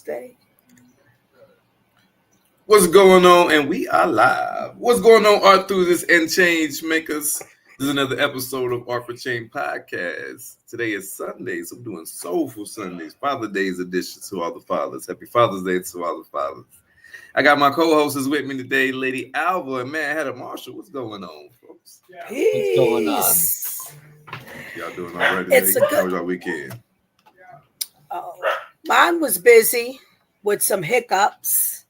Thursday. What's going on? And we are live. What's going on, Art Through This and Change Makers? This is another episode of Art for Change Podcast. Today is Sunday, so we're doing Soulful Sundays, Father Day's edition to all the fathers. Happy Father's Day to all the fathers. I got my co-hosts with me today, Lady Alva and man, Hedda Marshall. What's going on, folks? Peace. What's going on? Y'all doing all right today? How was y'all weekend? Oh, mine was busy with some hiccups.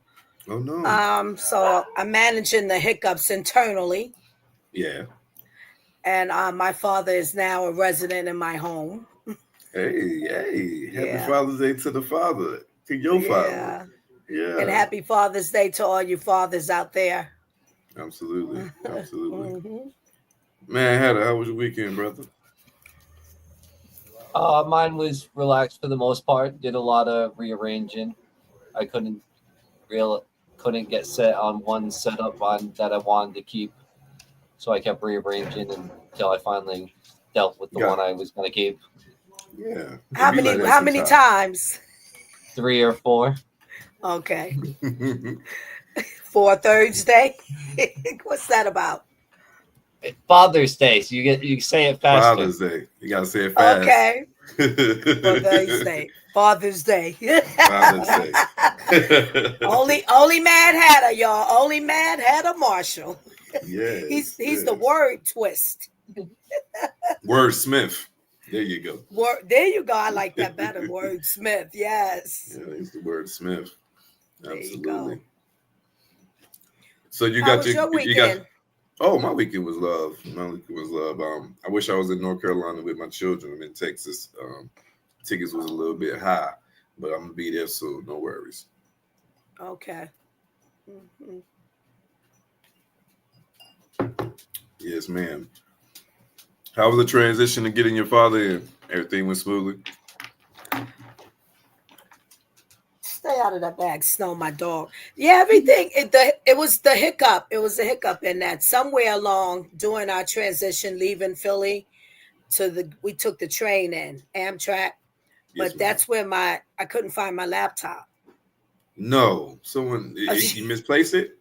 Oh no. So I'm managing the hiccups internally. Yeah. And my father is now a resident in my home. Hey. Happy Yeah. Father's Day to the father. To your father. Yeah. And happy Father's Day to all you fathers out there. Absolutely. Mhm. Man, Hedda, how was your weekend, brother? Mine was relaxed for the most part. Did a lot of rearranging. I couldn't get set on one setup that I wanted to keep, so I kept rearranging until I finally dealt with the one I was going to keep. Yeah. How many times? 3 or 4. Okay. For Thursday. What's that about? Father's Day, so you say it faster. Father's Day. You gotta say it fast. Okay. Father's Day. Father's Day. only Mad Hatter, y'all. Only Mad Hatter Marshall. Yes. He's the word twist. Wordsmith. There you go. There you go. I like that better. Wordsmith. Yes. Yeah, he's the wordsmith. There Absolutely. you go. So you How got was your weekend? My weekend was love. I wish I was in North Carolina with my children. I'm in Texas. Tickets was a little bit high, but I'm gonna be there, so no worries. Okay. Mm-hmm. Yes, ma'am. How was the transition to getting your father in? Everything went smoothly? Stay out of that bag, Snow, my dog. Yeah, everything. It was the hiccup. It was the hiccup in that somewhere along during our transition, leaving Philly we took the train in Amtrak, but that's where I couldn't find my laptop. No, you misplaced it.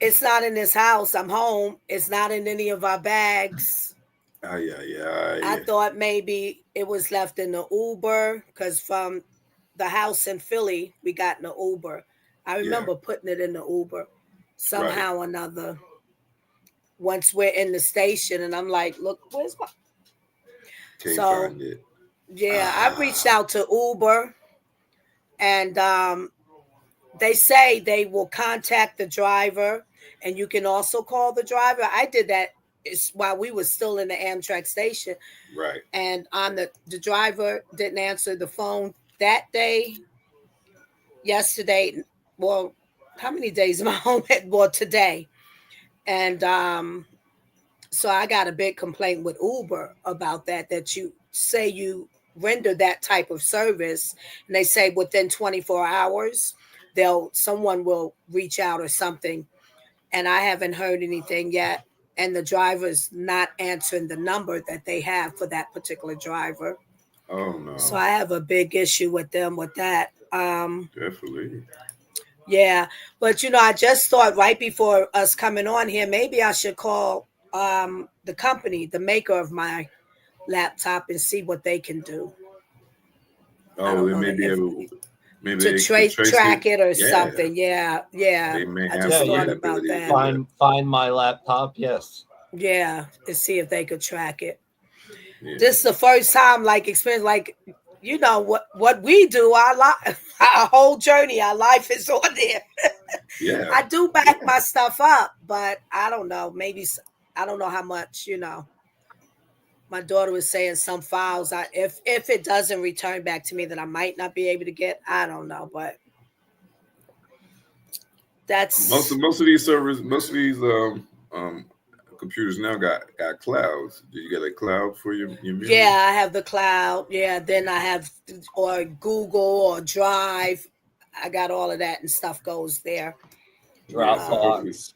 It's not in this house. I'm home. It's not in any of our bags. Yeah. I thought maybe it was left in the Uber because from the house in Philly, we got in the Uber. I remember putting it in the Uber somehow or another. Once we're in the station, and I'm like, look, where's my... Can't find it. Yeah, I reached out to Uber, and they say they will contact the driver, and you can also call the driver. I did that while we were still in the Amtrak station. Right. And the driver didn't answer the phone that day. Yesterday, well, how many days am I home at? Well, today. And so I got a big complaint with Uber about that you say you render that type of service, and they say within 24 hours, someone will reach out or something. And I haven't heard anything yet. And the driver's not answering the number that they have for that particular driver. Oh no. So I have a big issue with them with that. Definitely. Yeah. But I just thought right before us coming on here, maybe I should call the company, the maker of my laptop, and see what they can do. Oh, they may be able to track it or something. Yeah. They may I just thought about that. Find my laptop, yes. Yeah, to see if they could track it. Yeah. This is the first time, experience, what we do. Our whole journey, our life is on there. Yeah, I do back my stuff up, but I don't know. Maybe I don't know how much. My daughter was saying some files. If it doesn't return back to me, that I might not be able to get. I don't know, but that's most of these servers. Most of these computers now got clouds. Do you get a cloud for your memory? Yeah, I have the cloud. Yeah, then I have or Google or Drive. I got all of that and stuff goes there. Dropbox.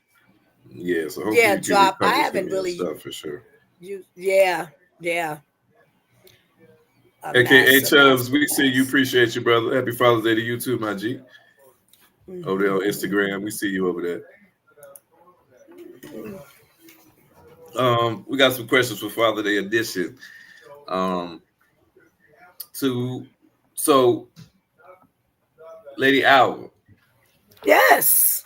Yeah, so hopefully you I haven't really stuff for sure. Yeah. a AKA massive, Chubbs, massive we see you. loss. Appreciate you, brother. Happy Father's Day to you too, my G. Over there on Instagram, we see you over there. We got some questions for Father Day edition. Um, to so Lady Alva, Yes.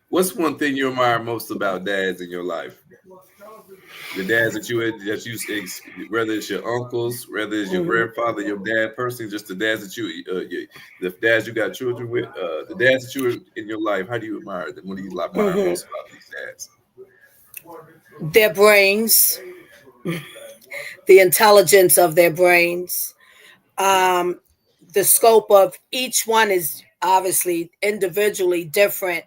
what's one thing you admire most about dads in your life? The dads that whether it's your uncles, whether it's your Mhm. grandfather, your dad personally, just the dads that the dads you got children with, the dads that you were in your life. How do you admire them? What do you admire Mhm. most about these dads? Their brains, the intelligence of their brains, um, the scope of each one is obviously individually different,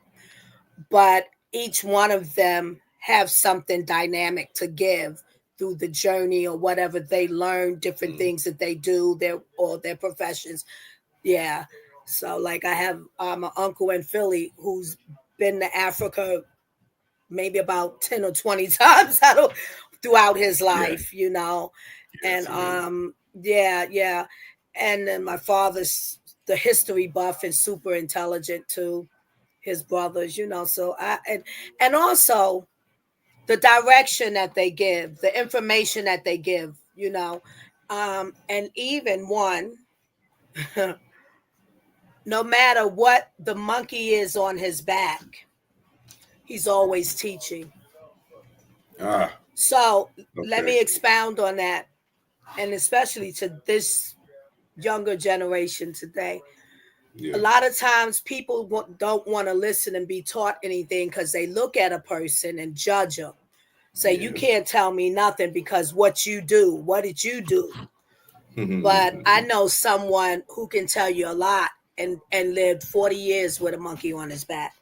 but each one of them have something dynamic to give through the journey or whatever they learn, different Mm, things that they do, their professions. Yeah. So like I have an uncle in Philly who's been to Africa maybe about 10 or 20 times throughout his yeah, life, you know. And yes, amazing. yeah, yeah. And then my father's the history buff and super intelligent too, his brothers, you know. So and also the direction that they give, the information that they give, you know. And even one, no matter what the monkey is on his back, he's always teaching. Ah, So let okay, me expound on that, and especially to this younger generation today. A yeah, lot of times people don't want to listen and be taught anything because they look at a person and judge them. Say, you yeah. can't tell me nothing because what did you do? But I know someone who can tell you a lot and lived 40 years with a monkey on his back.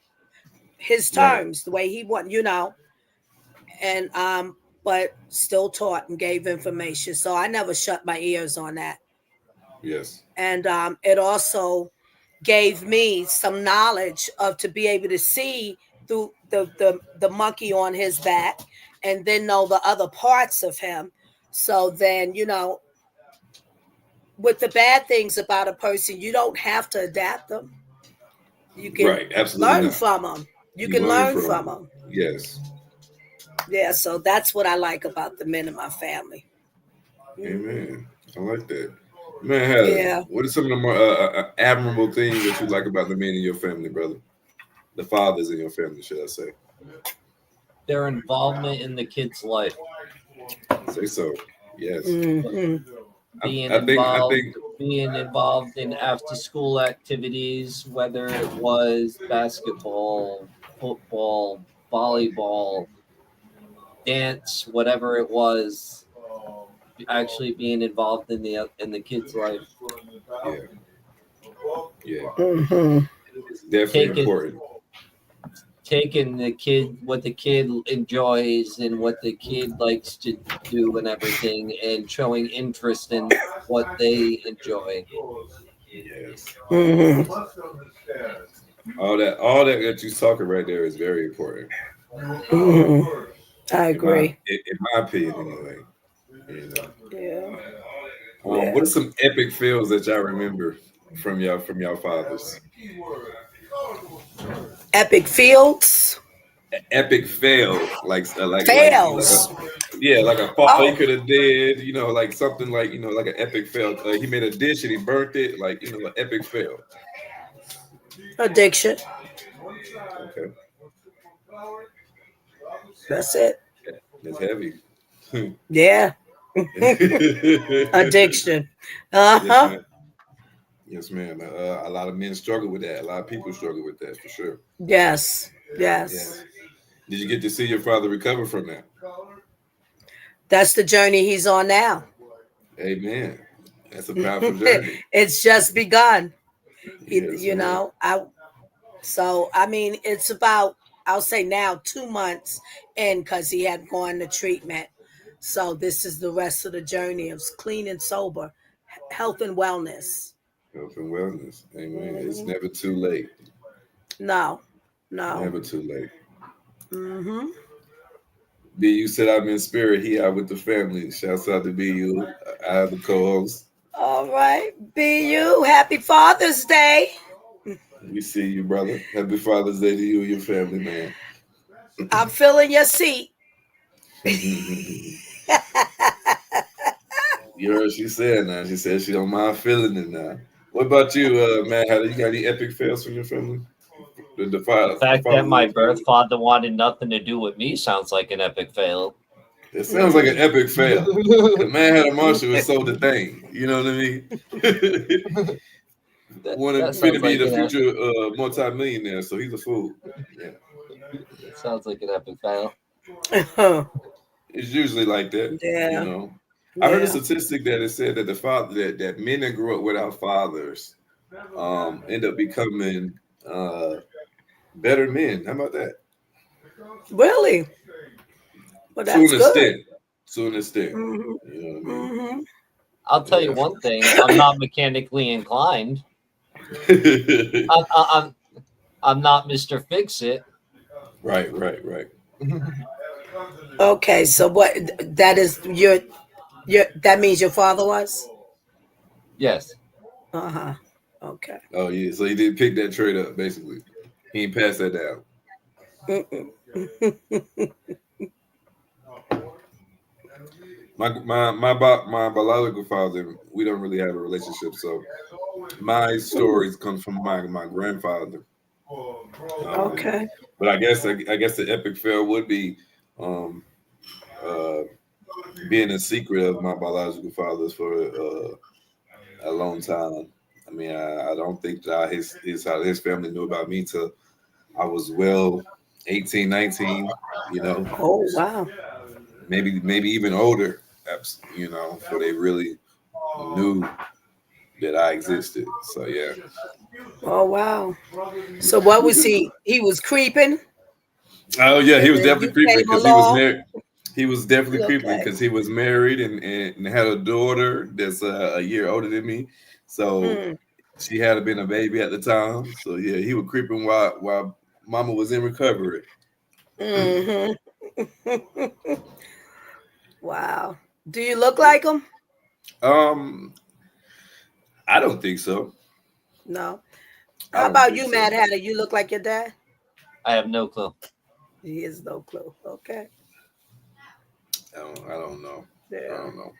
His Right. terms, the way he want, you know, and but still taught and gave information. So I never shut my ears on that. Yes. And it also gave me some knowledge of to be able to see through the monkey on his back and then know the other parts of him. So then, you know, with the bad things about a person, you don't have to adapt them. You can Right. Absolutely learn not. from them. You You can learn learn from from them. them. Yes. Yeah, so that's what I like about the men in my family. Hmm. Amen. I like that. Man, Heather, Yeah. what are some of the more admirable things that you like about the men in your family, brother? The fathers in your family, should I say? Their involvement in the kid's life, Say so. Yes. Hmm. being I involved, think. being involved in after school activities, whether it was basketball, football, volleyball, dance, whatever it was, actually being involved in the kid's life, Yeah. Yeah. Hmm. It's definitely taking important. taking the kid what the kid enjoys and what the kid likes to do and everything, and showing interest in what they enjoy. Yes. Hmm. All that that you're talking right there is very important. Hmm. I agree. In my opinion, anyway. You know. Yeah. Yeah. What are some epic fails that y'all remember from y'all fathers? Epic Fields Epic fail, like a fails. yeah, like a fall he Oh, could have did, like something like like an epic fail. He made a dish and he burnt it, like an epic fail. addiction. Okay, That's it. that's heavy. Yeah. Addiction. Uh Yes, huh. ma'am. Yes, ma'am. A lot of men struggle with that. A lot of people struggle with that for sure. Yes. Yeah. Yes. Did you get to see your father recover from that? That's the journey he's on now. Amen. That's a powerful journey. It's just begun. Yes, You ma'am. know, so I mean, it's about I'll say now 2 months in because he had gone to treatment. So this is the rest of the journey of clean and sober, health and wellness. Health and wellness. Amen. It's Hmm. never too late. No, no. Never too late. Hmm. BU said I'm in spirit. He out with the family. Shouts out to BU. I have the co-host. All right. BU, happy Father's Day. We see you, brother. Happy Father's Day to you and your family, man. I'm filling your seat. You heard she said now. She said she don't mind feeling it now. What about you, man? How you got any epic fails from your family? The The fact that fathers of my your birth family? father wanted nothing to do with me sounds like an epic fail. It sounds like an Mm. epic fail. The man had a Marshall and sold the thing. You know what I mean? Wanted That finna sounds be like the an future multi-millionaire, so he's a fool. Yeah, that sounds like an epic fail. it's usually like that. You Yeah. know, I heard a Yeah. statistic that it said that the father that men that grew up without fathers end up becoming better men. How about that? Really? Well, To that's an good. extent. To an extent. Hmm. You know what I mean? Hmm. I'll tell you Yeah. one thing: I'm not mechanically inclined. I'm I'm not Mister Fix It. Right, right, right. Okay, so what that is your that means your father was? Yes. Uh-huh. Okay. Oh yeah, so he did pick that trade up basically. He ain't passed that down. Mm-mm. My biological father, we don't really have a relationship, so my stories come from my grandfather. Um, Okay. but I guess the epic fail would be um, uh, being a secret of my biological father for a long time. I mean, I don't think that his family knew about me till I was well 18, 19. You know, Oh wow. maybe even older. You know, before they really knew that I existed. So yeah. Oh wow. So what was he? He was creeping, Oh yeah, he and was then definitely you creeping came because he was along. married. He was definitely creeping Okay. because he was married and had a daughter that's a year older than me. So Mm. she had been a baby at the time. So yeah, he was creeping while Mama was in recovery. Hmm. Wow. Do you look like him? um, I don't think so. No. I How don't about think you, so. Mad Hatter? You look like your dad? I have no clue. He has no clue. Okay. I don't know. I Yeah. don't know.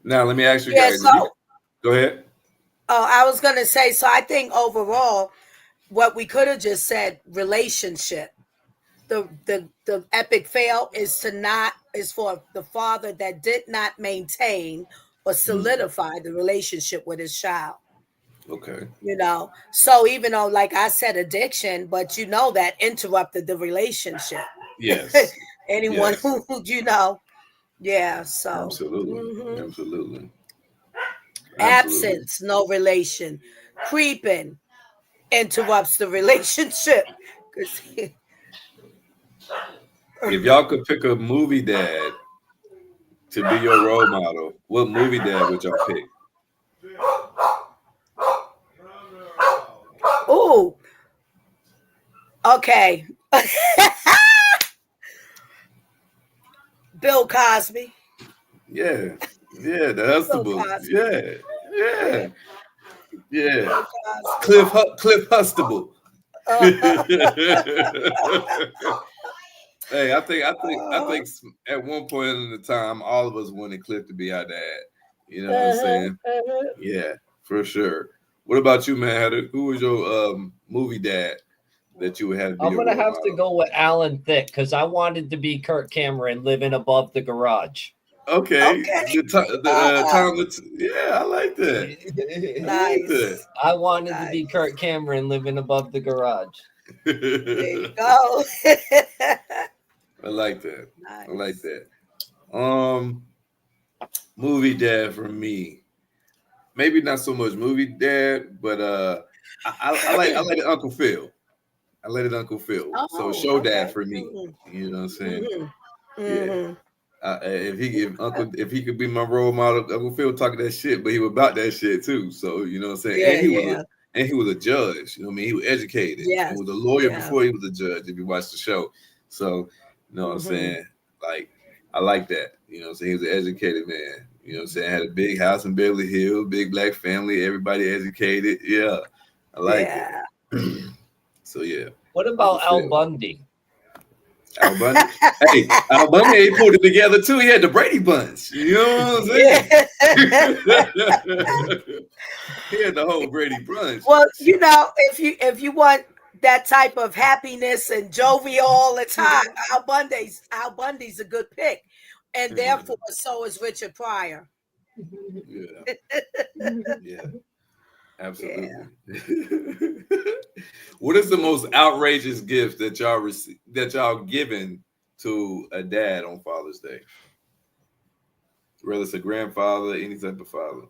Now let me ask you Yeah. guys. So, If you go ahead. I was gonna say. So, I think overall, what we could have just said, relationship. The epic fail is to not is for the father that did not maintain or Mm, solidify the relationship with his child. okay. So even though, like I said, addiction, but that interrupted the relationship. Yes. Anyone Yes. who yeah. So Absolutely. mhm. Absolutely. Absolutely. Absence, no relation. Creeping interrupts the relationship. 'Cause If y'all could pick a movie dad to be your role model, what movie dad would y'all pick? oh, okay. Bill Cosby. Yeah. Yeah, the Bill Hustables. Cosby. Yeah. Yeah. Yeah, Yeah. Bill Cosby. Cliff Hustable. Uh, Hey, I think at one point in the time, all of us wanted Cliff to be our dad. You know what I'm uh-huh, saying? uh-huh. Yeah, for sure. What about you, man? Who was your movie dad that you would have to be I'm your gonna role have to model? go with Alan Thicke because I wanted to be Kirk Cameron living above the garage. Okay, Okay. the Uh, time. Yeah, I like that. I like that. nice. I wanted to be Nice. Kirk Cameron living above the garage. There you go. I like that. I like Nice. that. Um, movie dad for me. Maybe not so much movie dad, but I like it Uncle Phil. I let it Uncle Phil. So Oh, show dad okay. for me. Mhm, You know what I'm saying? mhm, Yeah. mhm. If he could be my role model, Uncle Phil talking that shit, but he was about that shit too. So you know what I'm saying? Yeah, yeah. And he was a judge. You know what I mean? He was educated and Yes. was a lawyer Yeah. before he was a judge, if you watch the show. So you know what I'm Mhm. saying? Like I like that. You know, so he was an educated man. You know, what I'm saying had a big house in Beverly Hills, big black family, everybody educated. Yeah, I like it. Yeah. So yeah, What Uncle about Al Phil, Bundy? Al Bundy. Hey, Al Bundy he pulled it together too. He had the Brady Bunch. You know what I'm saying? Yeah. He had the whole Brady Bunch. Well, if you want that type of happiness and jovial all the time, Al Bundy's a good pick, and therefore so is Richard Pryor. Yeah, yeah, Yeah. absolutely. What is the most outrageous gift that y'all given to a dad on Father's Day? Whether it's a grandfather, any type of father.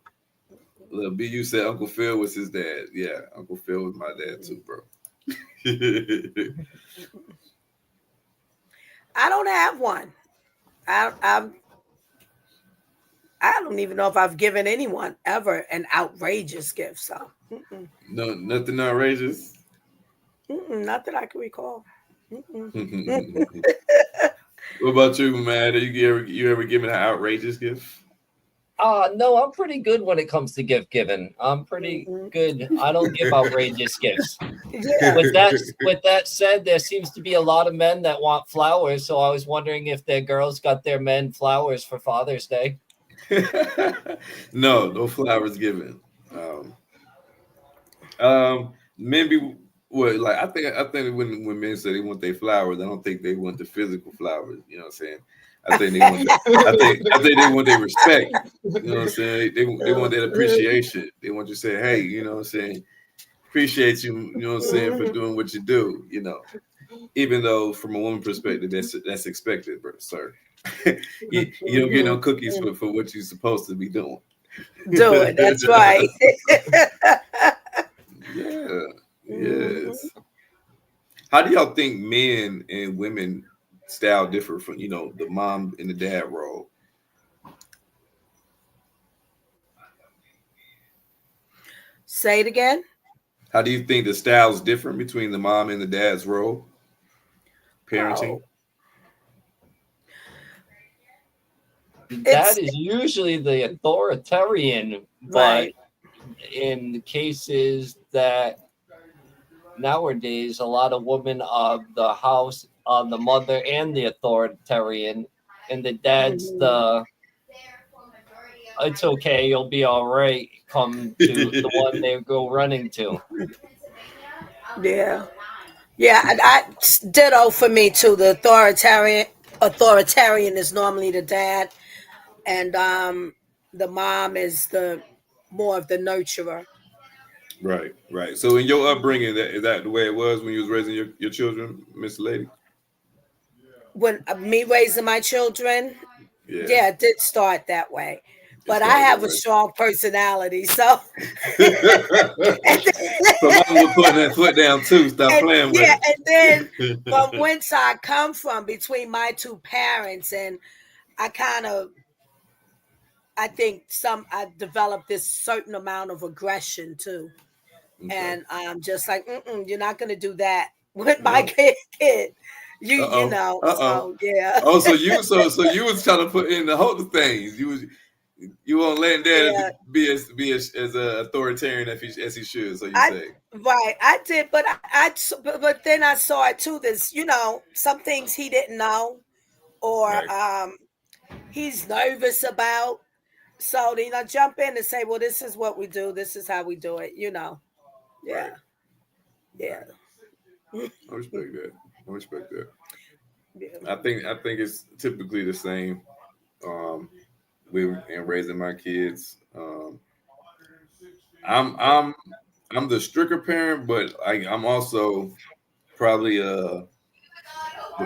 Little B, you said Uncle Phil was his dad. Yeah, Uncle Phil was my dad too, bro. I don't have one. I I don't even know if I've given anyone ever an outrageous gift. So, No, nothing outrageous. not that I can recall. What about you, Matt? You ever given an outrageous gift? No, I'm pretty good when it comes to gift giving. I'm pretty good. I don't give outrageous gifts. Yeah. With that said, there seems to be a lot of men that want flowers. So I was wondering if their girls got their men flowers for Father's Day. No flowers given. Maybe what like I think when men say they want their flowers, I don't think they want the physical flowers. You know what I'm saying? I think they want I think they want their respect. You know what I'm saying? They want that appreciation. They want you to say, hey, you know what I'm saying? Appreciate you, you know what I'm saying, for doing what you do, you know. Even though from a woman perspective, that's expected, bro, sir. you don't get no cookies for what you're supposed to be doing. Do it. That's right. Yeah. Yes. How do y'all think men and women style differ from, the mom and the dad role? Say it again. How do you think the styles different between the mom and the dad's role? Parenting? Oh, Dad it's is usually the authoritarian, but right. in the cases that nowadays a lot of women are the house, the mother and the authoritarian, and the dad's the it's okay, you'll be all right. Come to the one they go running to. Yeah. Yeah. Ditto for me too. The authoritarian is normally the dad, and the mom is the more of the nurturer. Right, right. So in your upbringing, is that the way it was when you was raising your children, Miss Lady? When me raising my children, Yeah, yeah, it did start that way. it But I started have a that strong personality, so way. and So then, mom was putting that foot down too. Stop and playing yeah, with and then from it. whence I come from, between my two parents, and I kind of, I think I developed this certain amount of aggression too, Okay. and I'm just like, you're not gonna do that with my No. kid. Uh oh. Uh oh. So yeah, Oh, so you was trying to put in the whole things. You won't letting dad yeah. be as authoritarian as he should. So you I say Right, I did, but but then I saw it too. There's some things he didn't know, or right, he's nervous about. So jump in and say, well, this is what we do. This is how we do it. right, Yeah, yeah, right. I respect that. I respect that. yeah. I think it's typically the same. Um, with and raising my kids. I'm the stricter parent, but I'm also probably the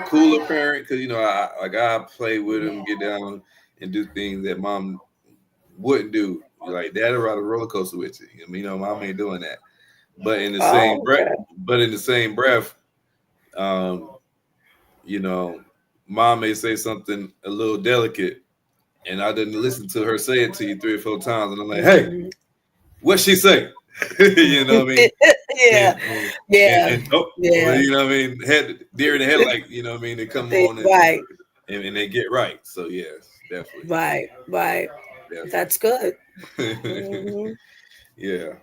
cooler parent because I play with them, get down and do things that mom wouldn't do. Like dad will ride a roller coaster with you. Mom ain't doing that. But in the same Oh, breath, okay. um, you know, mom may say something a little delicate, and I didn't listen to her say it to you 3 or 4 times, and I'm like, hey, Mhm. what she say? You know what I mean? Yeah, And yeah, oh, well, yeah. you know what I mean? Head deer in the headlight, you know what I mean? They come on and Right. and they get right. So yes, definitely, Right, right. That's good. definitely. Hmm. Yeah.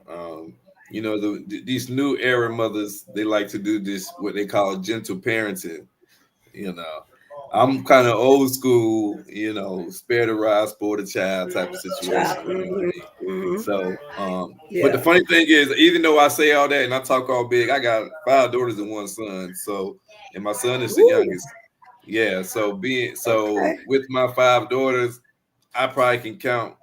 You know, these new era mothers, they like to do this what they call gentle parenting. You know, I'm kind of old school. You know, spare the rod, spoil the child type of situation. You know what I Hmm. mean? Hmm. So, but the Yeah. funny thing is, even though I say all that and I talk all big, I got 5 daughters and 1 son. So, and my son is the Ooh, youngest. Yeah. So okay. with my 5 daughters, I probably can count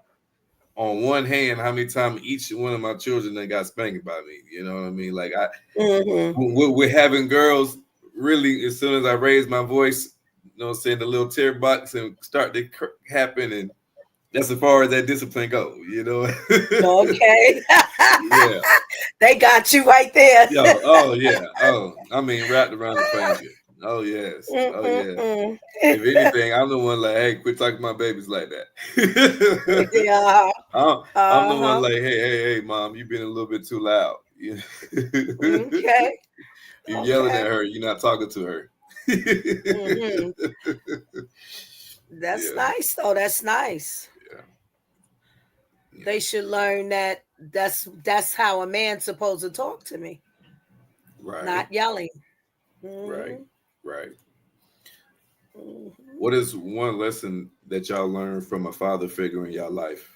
on one hand how many times each one of my children that got spanked by me. You know what I mean? Like Hmm. we're having girls really as soon as I raise my voice, you know, saying the little tear box and start to happen, and that's as far as that discipline go. You know? Okay. Yeah. They got you right there. Yo. Oh yeah. Oh, I mean, wrapped around the finger. Oh yes. Oh yeah. Mm-mm-mm. If anything, I'm the one like, hey, quit talking to my babies like that. Yeah. I'm the one Uh-huh. like, hey, mom, you been a little bit too loud. You Okay. you're yelling at Okay. her. You're not talking to her. Hmm. That's Yeah, nice though. That's nice. yeah, They yeah. should learn that that's how a man's supposed to talk to me, Right, not yelling. right, Hmm. right. Hmm. What is one lesson that y'all learned from a father figure in your life?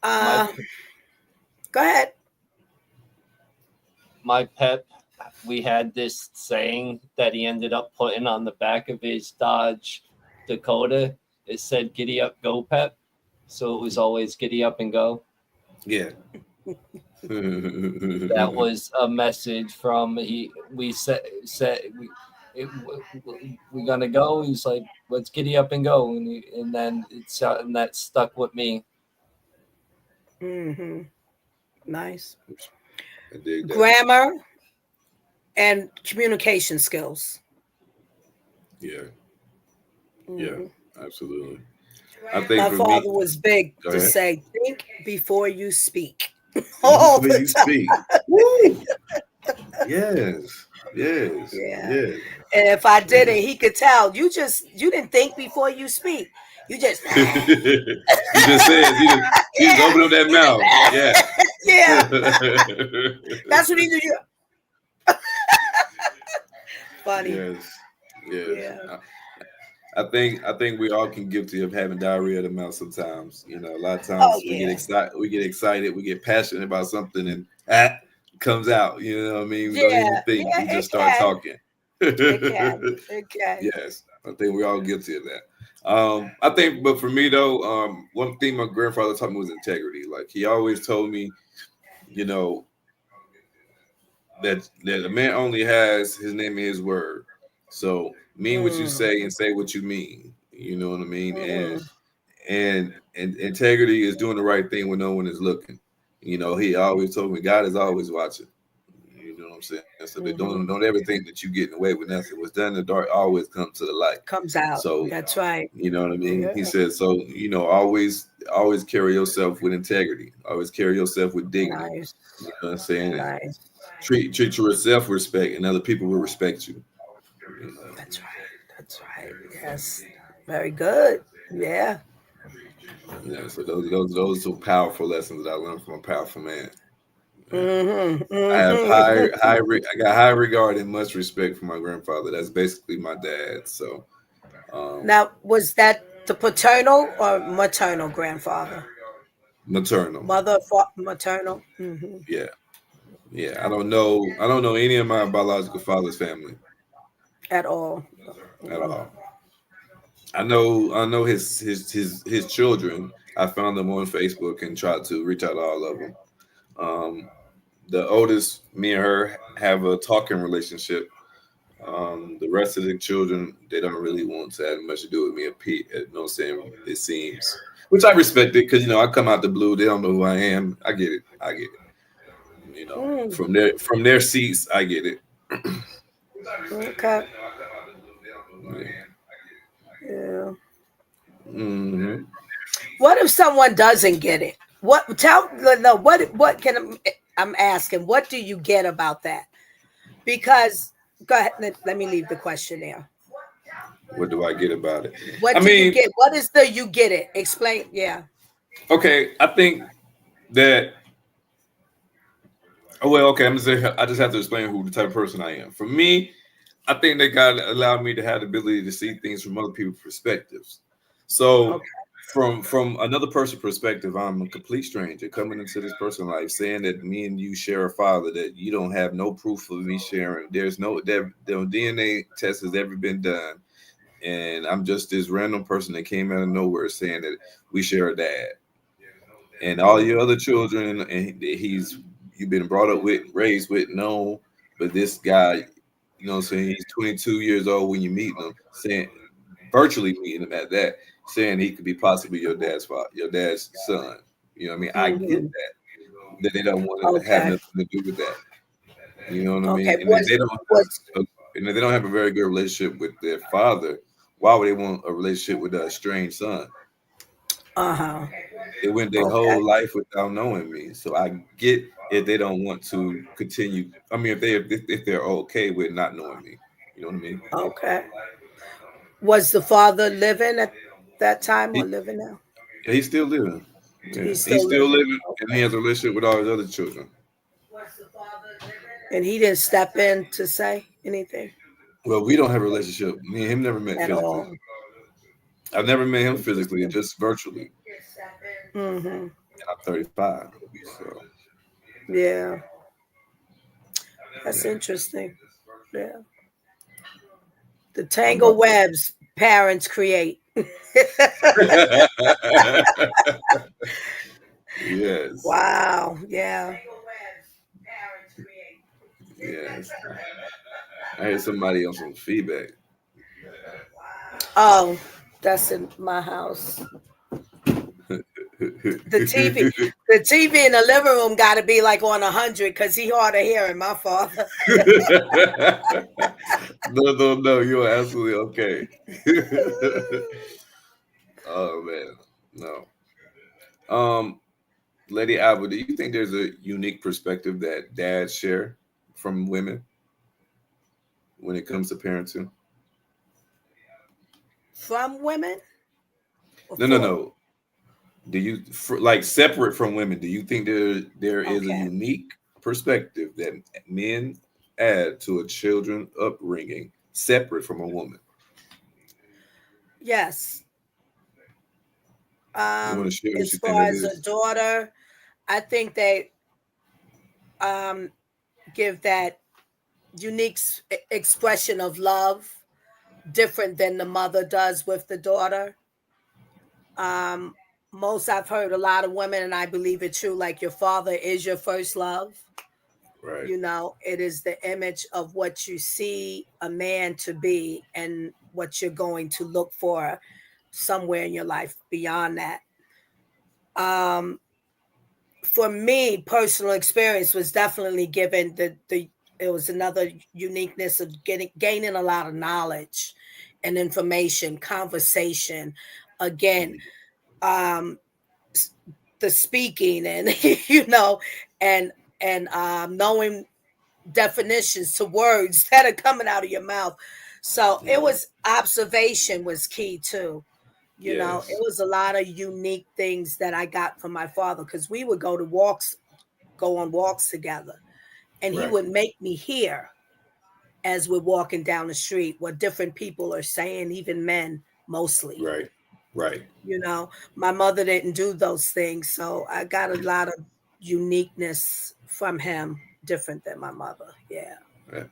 My Uh, Go ahead. my pep, we had this saying that he ended up putting on the back of his Dodge Dakota. It said "Giddy up, go Pep," so it was always "Giddy up and go." Yeah. That was a message from he. We said it, we gonna go. He's like, "Let's giddy up and go," and then and that stuck with me. Hmm. Nice. I dig that. Grammar and communication skills. Yeah, yeah, Hmm. absolutely. I think My for me, father was big go to ahead. say, think before you speak. Think All before the you time. speak. Woo! Yes, yes, Yeah. yes, And if I didn't, yes. he could tell you didn't think before you speak. You just You just said you just yeah. open up that You mouth. just Yeah. yeah. That's what he do. You funny. Yes, yes. Yeah. I think we all can guilty of having diarrhea of the mouth sometimes. You know, a lot of Oh times yeah. we get excited, we get passionate about something, and it comes out. You know what I mean? We don't even Yeah. think. Yeah. We It just start can. talking. It can. It can. Yes, I think we're all guilty of that. I think, but for me though, one thing my grandfather taught me was integrity. Like he always told me, you know, that a man only has his name and his word. So mean what you Mm. say and say what you mean. You know what I mean? Hmm. And integrity is doing the right thing when no one is looking. You know, he always told me God is always watching. You know what I'm saying? So they don't Hmm. ever think that you getting away with nothing. What's done in the dark always comes to the light. Comes out. So That's right. you know what I mean? Yeah. He said, so always carry yourself with integrity. Always carry yourself with dignity. Nice. You know what I'm saying? And Nice. treat you with self respect, and other people will respect you. You know. That's right. That's right. Yes. Very good. Yeah. Yeah. So those are powerful lessons that I learned from a powerful man. Yeah. Hmm. I have Hmm. I got high regard and much respect for my grandfather. That's basically my dad. So um, Now, was that the paternal or maternal grandfather? maternal. Maternal. Hmm. Yeah. Yeah. I don't know any of my biological father's family At all. at Mm. all. I know his children. I found them on Facebook and tried to reach out to all of them. Um, the oldest, me and her have a talking relationship. The rest of the children, they don't really want to have much to do with me. You know what I'm saying? It seems, which I respect it because I come out the blue. They don't know who I am. I get it. I get it. Mm. From their seats, I get it. Okay. Yeah. Yeah. Hmm. What if someone doesn't get it? What tell no? What can I'm asking? What do you get about that? Because Go ahead. Let me leave the question there. What do I get about it? I What do you mean, get? What is the you get it? Explain. Yeah. okay, I think that. Oh well, okay. I'm just say I just have to explain who the type of person I am. For me, I think that God allowed me to have the ability to see things from other people's perspectives. So, Okay. from another person's perspective, I'm a complete stranger coming into this person's life, saying that me and you share a father that you don't have no proof of me sharing. There's no DNA test has ever been done, and I'm just this random person that came out of nowhere saying that we share a dad. And all your Mm, other children, and he's you've been brought up with, raised with, no, but this guy, what I'm saying, he's 22 years old when you meet him, saying virtually meeting him at that, saying he could be possibly your dad's father, your dad's son. You know what I mean? I get mhm. that they don't want to have Okay. nothing to do with that. You know what I mean? Okay. And if they don't Was and if they don't have a very good relationship with their father, why would they want a relationship with a strange son? uh-huh. They went their Okay. whole life without knowing me. So I get if they don't want to continue. I mean, if they're okay with not knowing me, you know what I mean? Okay. Was the father living at that time or He living now? he's still living. Yeah, He's he's still still living. living, and he Okay. has a relationship with all his other children. And he didn't step in to say anything Well, we don't have a relationship. Me and him never met at physically. all. I've never met him physically, Interesting. just virtually. Mm-hmm. And I'm 35, so Yeah. That's yeah. interesting. Yeah. The How tangle about webs parents create. yes, Wow. Yeah. yes. I had somebody on some feedback. Oh, that's in my house. The TV, the TV in the living room got to be like on 100 because he hard of hearing. My father. No, you're absolutely okay. Oh man, no. Um, Lady Alba, do you think there's a unique perspective that dads share from women when it comes to parenting? From women or No, no, for? no. Do you like separate from women? Do you think there is a Okay. unique perspective that men add to a children upbringing separate from a woman? Yes. You want to share what As you think far that as a is? daughter, I think they um give that unique expression of love different than the mother does with the daughter. Um, most I've heard a lot of women, and I believe it true, like your father is your first love. Right, You know, it is the image of what you see a man to be and what you're going to look for somewhere in your life beyond that. Um, for me, personal experience was definitely given the it was another uniqueness of getting gaining a lot of knowledge and information, conversation. Again, um, the speaking and and knowing definitions to words that are coming out of your mouth. So it right. was observation was key too. It Yes, was a lot of unique things that I got from my father because we would go on walks together, and he right, would make me hear as we're walking down the street what different people are saying, even men mostly. right, right. My mother didn't do those things, so I got a lot of uniqueness from him, different than my mother. Yeah.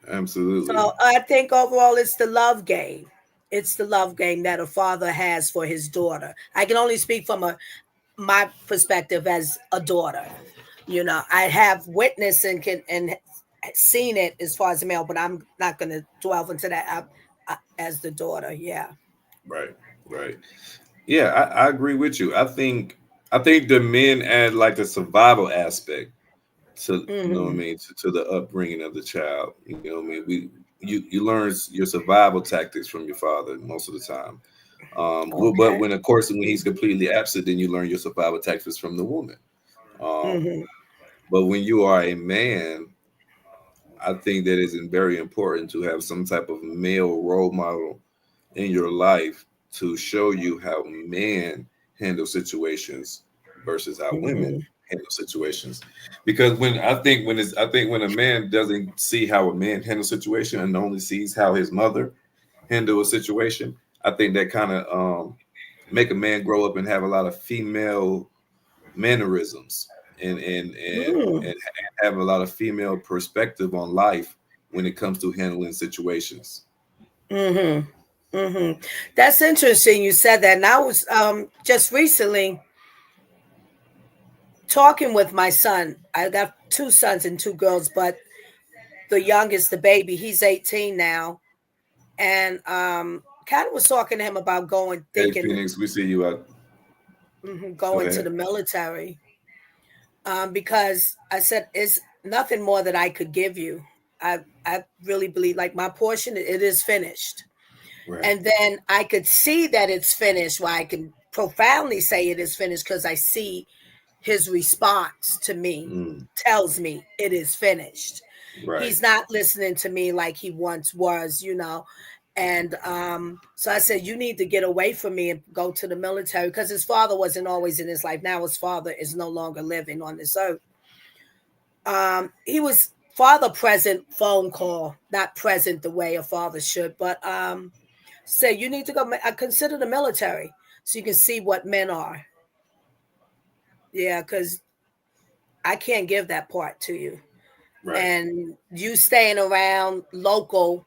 Absolutely. So I think overall it's the love game. It's the love game that a father has for his daughter. I can only speak from a my perspective as a daughter. I have witnessed and seen it as far as a male, but I'm not going to dwell into that as the daughter. Yeah. Right, right. Yeah, I agree with you. I think the men add like the survival aspect to what I Hmm. mean to the upbringing of the child. You know what I mean? You learn your survival tactics from your father most of the time. But Okay. when of course when he's completely absent, then you learn your survival tactics from the woman. Um, Hmm. but when you are a man, I think that it's very important to have some type of male role model in your life to show you how men handle situations versus how women Mhm. handle situations. Because I think when a man doesn't see how a man handles situation and only sees how his mother handle a situation, I think that kind of make a man grow up and have a lot of female mannerisms Mm. and have a lot of female perspective on life when it comes to handling situations. Mhm. Mhm. That's interesting you said that. And I was just recently talking with my son. I got two sons and two girls, but the youngest, the baby, he's 18 now. And kind of was talking to him about going, Hey thinking, Phoenix, we see you out. Go going to ahead. the military. Because I said it's nothing more that I could give you. I really believe like my portion, it is finished. Right. And then I could see that it's finished. Why I can profoundly say it is finished because I see his response to me Mm, tells me it is finished. right. He's not listening to me like he once was, And so I said, you need to get away from me and go to the military because his father wasn't always in his life. Now his father is no longer living on this earth. He was father present phone call, not present the way a father should, but say you need to go. I consider the military so you can see what men are. Yeah, because I can't give that part to you. Right. And you staying around local,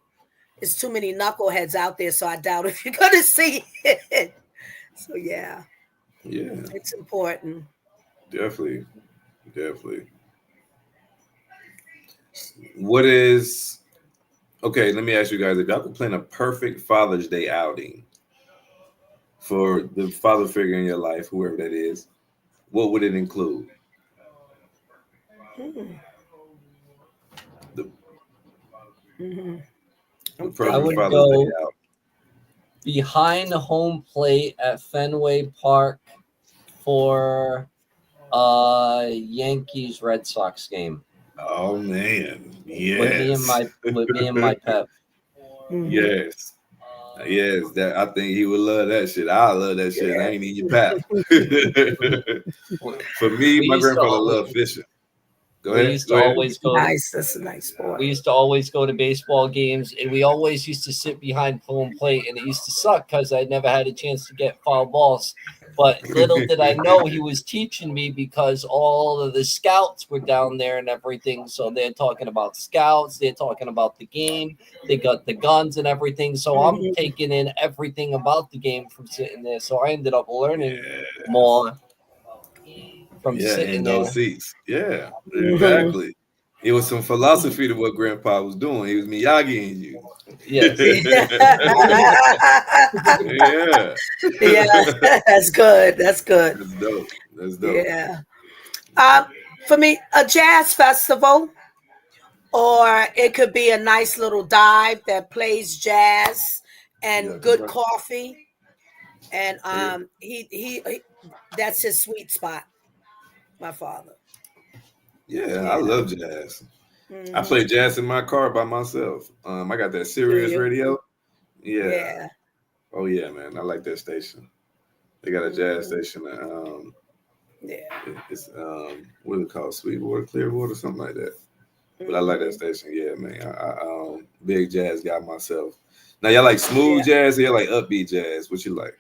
it's too many knuckleheads out there, so I doubt if you're gonna see it. So yeah, Yeah. it's important. Definitely. Definitely. What is okay? Let me ask you guys: if y'all could plan a perfect Father's Day outing for the father figure in your life, whoever that is, what would it include? Hmm. The Hmm. the I'm I perfect thinking. would Father's Day go out. behind home plate at Fenway Park for Yankees Red Sox game Oh man, with me and yes, my pet. Hmm. yes, yes. That I think he would love that shit. I love that shit. And I Yeah. ain't in your pap. We For me, we my used to grandfather al- loved fishing. Go we ahead. used Go to ahead. always go Nice. That's a nice sport. we used to always go to baseball games, and we always used to sit behind home plate, and it used to suck because I never had a chance to get foul balls. But little did I know he was teaching me because all of the scouts were down there and everything. So they're talking about scouts, they're talking about the game, they got the guns and everything. So I'm Hmm. taking in everything about the game from sitting there. So I ended up learning Yeah, more from yeah, in sitting those there. seats. Yeah, Hmm. exactly. It was some philosophy to what Grandpa was doing. He was Miyagi you. Yes. Yeah. Yeah, that's good. That's good. That's dope. That's dope. Yeah. Um, for me, a jazz festival, or it could be a nice little dive that plays jazz Yeah, and come good back. coffee. And Yeah, he that's his sweet spot. My father. yeah, I Yeah. love jazz. I Hmm. play jazz in my car by myself. I got that Do Sirius you? radio. Yeah. Yeah. Oh yeah, man. I like that station. They got a jazz Hmm. station. Yeah. It's what is it called? Sweetwater, Clearwater, something like that. But I like that Hmm. station. Yeah, man. Big jazz guy myself. Now y'all like smooth Yeah. jazz? Or y'all like upbeat jazz? What you like?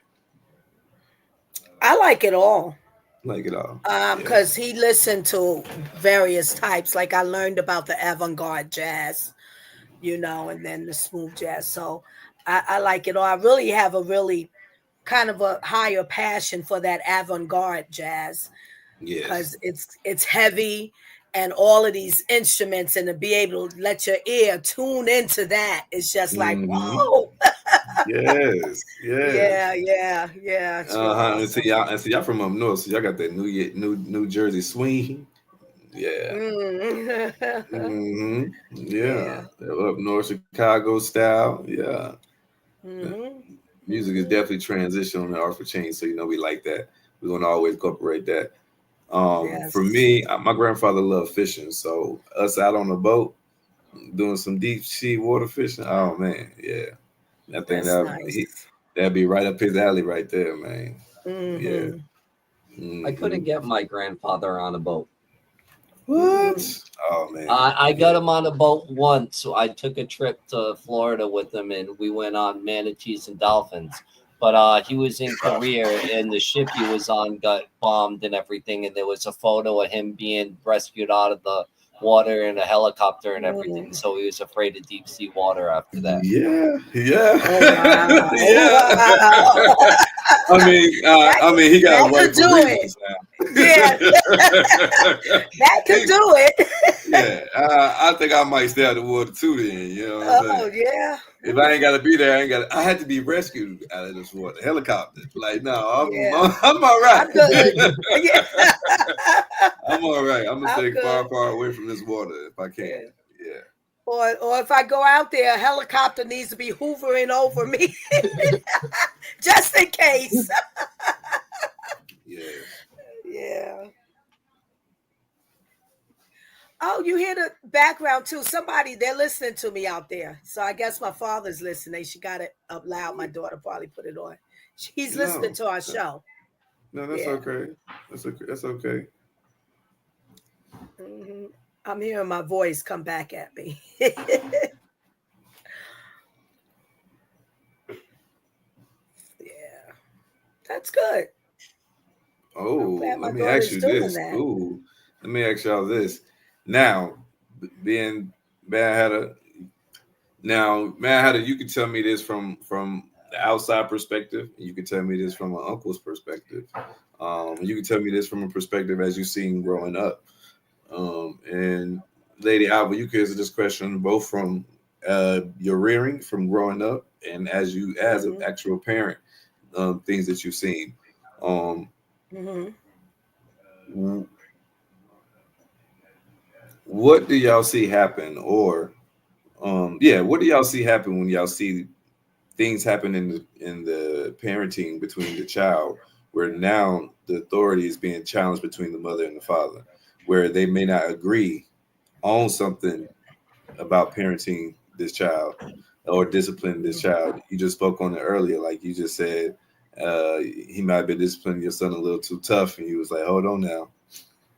I like it all. Like it all. Yeah. Because he listened to various types. Like I learned about the avant-garde jazz, and then the smooth jazz. So I like it all. I really have a really kind of a higher passion for that avant-garde jazz Yes. because it's heavy and all of these instruments and to be able to let your ear tune into that is just like Mm-hmm. whoa. Yes. Yes. Yeah, yeah, yeah. It's real And see awesome. y'all from up north, so y'all got that New Jersey swing. Yeah. Mm. Hmm. Yeah. Yeah. That up north Chicago style. Yeah. Uh, Hmm. Music is Hmm. definitely transitional in the art for change, so we like that. We're gonna always incorporate that. For Yes. me, my grandfather loved fishing, so us out on the boat, doing some deep sea water fishing. Oh man, yeah. I think That's nice. that'd be right up his alley right there, man. Yeah. Mm-hmm. I Hmm. couldn't get my grandfather on a boat. Mm-hmm. What? Oh man. I got Yeah. him on a boat once. So I took a trip to Florida with him, and we went on manatees and dolphins. But he was in Korea, and the ship he was on got bombed and everything. And there was a photo of him being rescued out of the water in a helicopter and everything. Mm. So he was afraid of deep sea water after that. Yeah. Yeah. Oh wow! Yeah. Wow! I mean, he got That away could for do it. reasons Yeah, now. that could He- do it. yeah, I think I might stay out of the water too. Then you know what I'm saying. Oh yeah. If I ain't got to be there, I ain't got. I had to be rescued out of this water, helicopter. Like, no, Yeah. I'm all right. I'm good. Yeah. I'm all right. I'm gonna I'm stay good. far away from this water if I can. Yeah. Yeah. Or if I go out there, a helicopter needs to be hoovering over me just in case. Yeah. Yeah. Oh, you hear the background too. Somebody, they're listening to me out there. So I guess my father's listening. She got it up loud. My daughter probably put it on. He's listening No, to our show. no, that's Yeah. okay. That's okay. Hmm. I'm hearing my voice come back at me. Yeah. That's good. I'm Oh, glad my let me ask daughter's you doing this. that. Ooh, let me ask y'all this. Now, being bad had a now, man, how do you can tell me this from the outside perspective, and you can tell me this from an uncle's perspective. You can tell me this from a perspective as you seen growing up. And Lady Alba, you can answer this question both from your rearing, from growing up, and as you as an Hmm. actual parent, things that you've seen. Um, Hmm. w- what do y'all see happen, or yeah, what do y'all see happen when y'all see things happen in the parenting between the child where now the authority is being challenged between the mother and the father, where they may not agree on something about parenting this child or disciplining this child. You just spoke on it earlier, like you just said, he might have been disciplining your son a little too tough, and he was like, "Hold on now."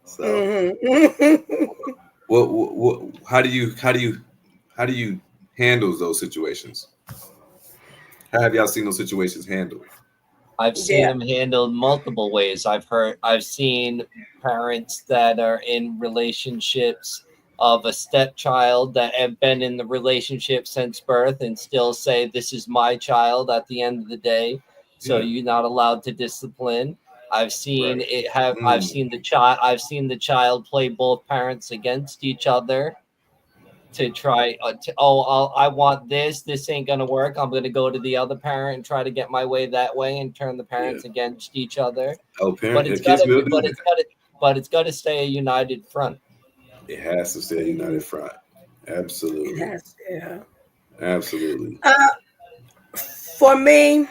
So, Hmm. how do you handle those situations? How have y'all seen those situations handled? I've seen Yeah. them handled multiple ways. I've seen parents that are in relationships of a stepchild that have been in the relationship since birth and still say this is my child at the end of the day. So Yeah, you're not allowed to discipline. right. Mm, I've seen the child play both parents against each other to try I want this ain't gonna work, I'm gonna go to the other parent and try to get my way that way and turn the yeah. parents against each other. Oh, but parent, it's kids gotta will be do that. but it's gotta stay a united front. It has to stay a Hmm. united front. It Absolutely, has. Yeah. absolutely. Uh, for me,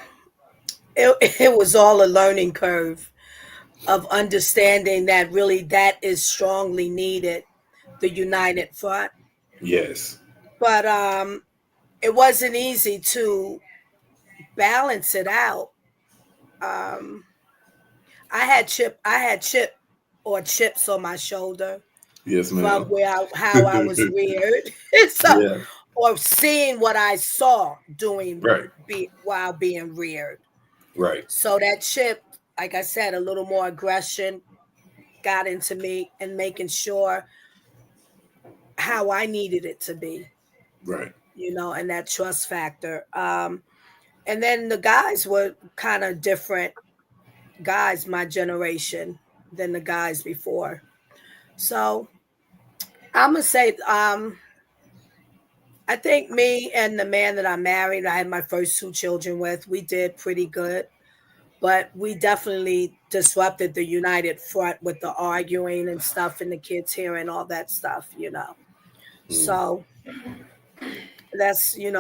it was all a learning curve of understanding that really that is strongly needed, the united front. Yes, But it wasn't easy to balance it out. Um, I had chip or chips on my shoulder yes, from ma'am. how I was reared. So, Yeah, or seeing what I saw doing right, while being reared. right, So that chip, like I said, a little more aggression got into me and making sure how I needed it to be, right. and that trust factor. And then the guys were kind of different guys, my generation, than the guys before. So I'm gonna say, I think me and the man that I married, I had my first two children with, we did pretty good. But we definitely disrupted the united front with the arguing and stuff, and the kids hearing all that stuff. Mm, So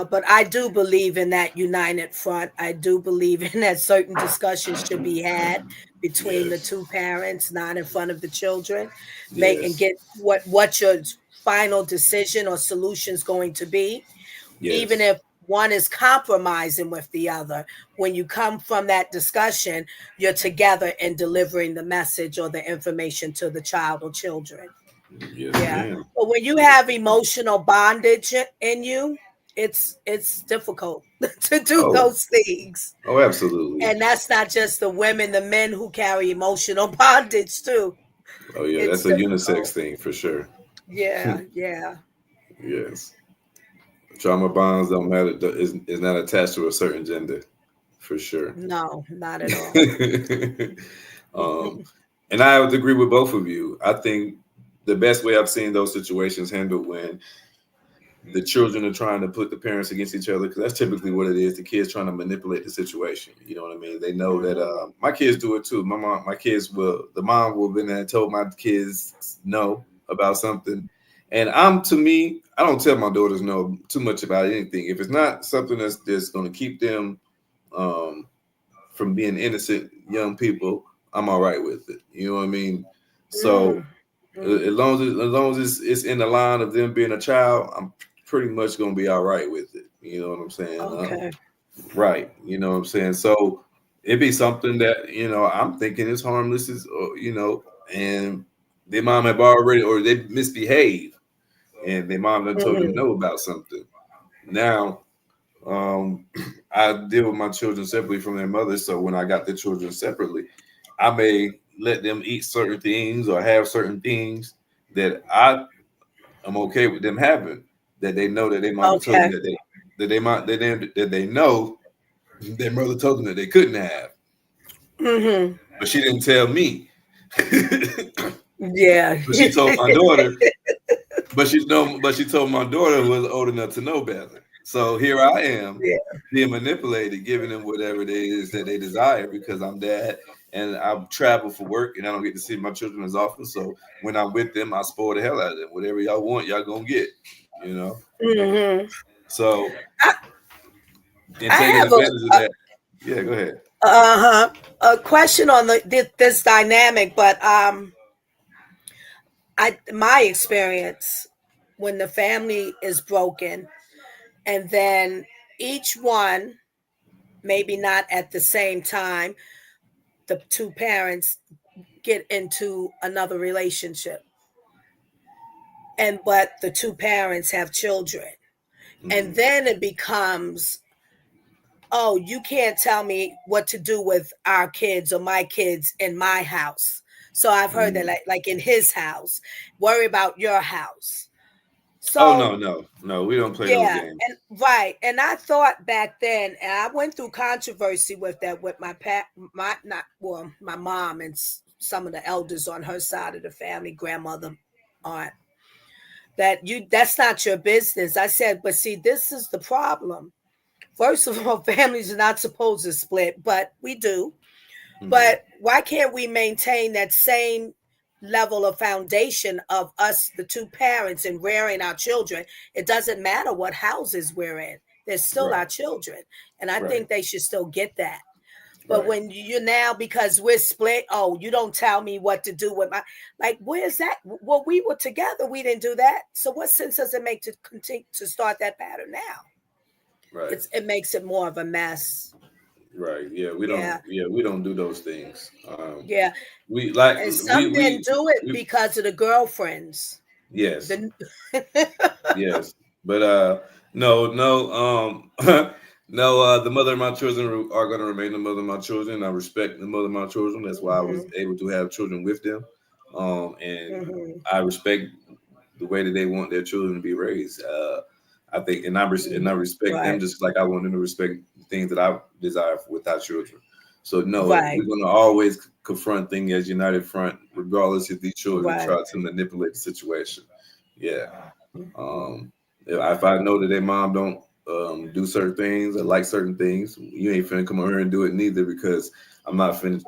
but I do believe in that united front. I do believe in that certain discussions should be had between the yes, two parents, not in front of the children. Make and yes, get what your final decision or solution is going to be, even Yes. if one is compromising with the other. When you come from that discussion, you're together in delivering the message or the information to the child or children. Yes, Yeah. ma'am. But when you Yes. have emotional bondage in you, it's difficult to do Oh, those things. oh, absolutely. And that's not just the women, the men who carry emotional bondage too. Oh, yeah, It's that's a unisex difficult. thing for sure. Yeah, yeah. Yes. Trauma bonds don't matter. Is not attached to a certain gender, for sure. No, not at all. um, and I would agree with both of you. I think the best way I've seen those situations handled when the children are trying to put the parents against each other, because that's typically what it is. The kids trying to manipulate the situation. You know what I mean? They know that Mhm. my kids do it too. My kids will. The mom will have been there and told my kids no about something, and to me, I don't tell my daughters no too much about anything. If it's not something that's going to keep them um, from being innocent young people, I'm all right with it. You know what I mean? So Mm. Mm. as long as it's in the line of them being a child, I'm pretty much gonna be all right with it. You know what I'm saying? Okay. Right. You know what I'm saying? So it'd be something that I'm thinking is harmless, and their mom have already or they misbehave, and their mom done told them Mhm. no about something. Now, um, I deal with my children separately from their mother, so when I got the children separately, I may let them eat certain things or have certain things that I'm okay with them having. That they know that their mama told them Okay. that they know their mother told them that they couldn't have, Mhm. but she didn't tell me. Yeah. But she told my daughter. But she told my daughter who was old enough to know better. So here I am Yeah. being manipulated, giving them whatever it is that they desire because I'm dad and I travel for work and I don't get to see my children as often. So when I'm with them, I spoil the hell out of them. Whatever y'all want, y'all gonna get, you know. Mhm. So I, in I taking have advantage of that, yeah, go ahead. uh-huh, a question on this dynamic, but my experience when the family is broken and then each one, maybe not at the same time, the two parents get into another relationship, and but the two parents have children, and Hmm. then it becomes, oh, you can't tell me what to do with our kids or my kids in my house. So I've heard that, Hmm. like in his house, worry about your house. Oh So no, no, no, we don't play those yeah, games. and right, and I thought back then, and I went through controversy with that with my not well, my mom and some of the elders on her side of the family, grandmother, aunt, that that's not your business. I said, but see, this is the problem. First of all, families are not supposed to split, but we do. Hmm. But why can't we maintain that same level of foundation of us, the two parents, and rearing our children? It doesn't matter what houses we're in, they're still Right, our children. And I right, think they should still get that. But right. when you now, because we're split, oh, you don't tell me what to do with my, like, where's that? Well, we were together, we didn't do that. So what sense does it make to continue to start that pattern now? Right. It makes it more of a mess. Right. Yeah, we don't. Yeah. Yeah, we don't do those things. Yeah. We like And some men do it we. because of the girlfriends. Yes. The Yes. But no, no, no. The mother of my children are going to remain the mother of my children. I respect the mother of my children. That's why I was Mhm, able to have children with them. And mhm, I respect the way that they want their children to be raised. I think, and I mhm. respect them Right, just like I want them to respect the things that I desire with our children. So no, right, we're going to always confront things as united front, regardless if these children right. try to manipulate the situation. Yeah. Um, if I know that their mom don't do certain things or like certain things, you ain't finna come over here and do it neither because I'm not finna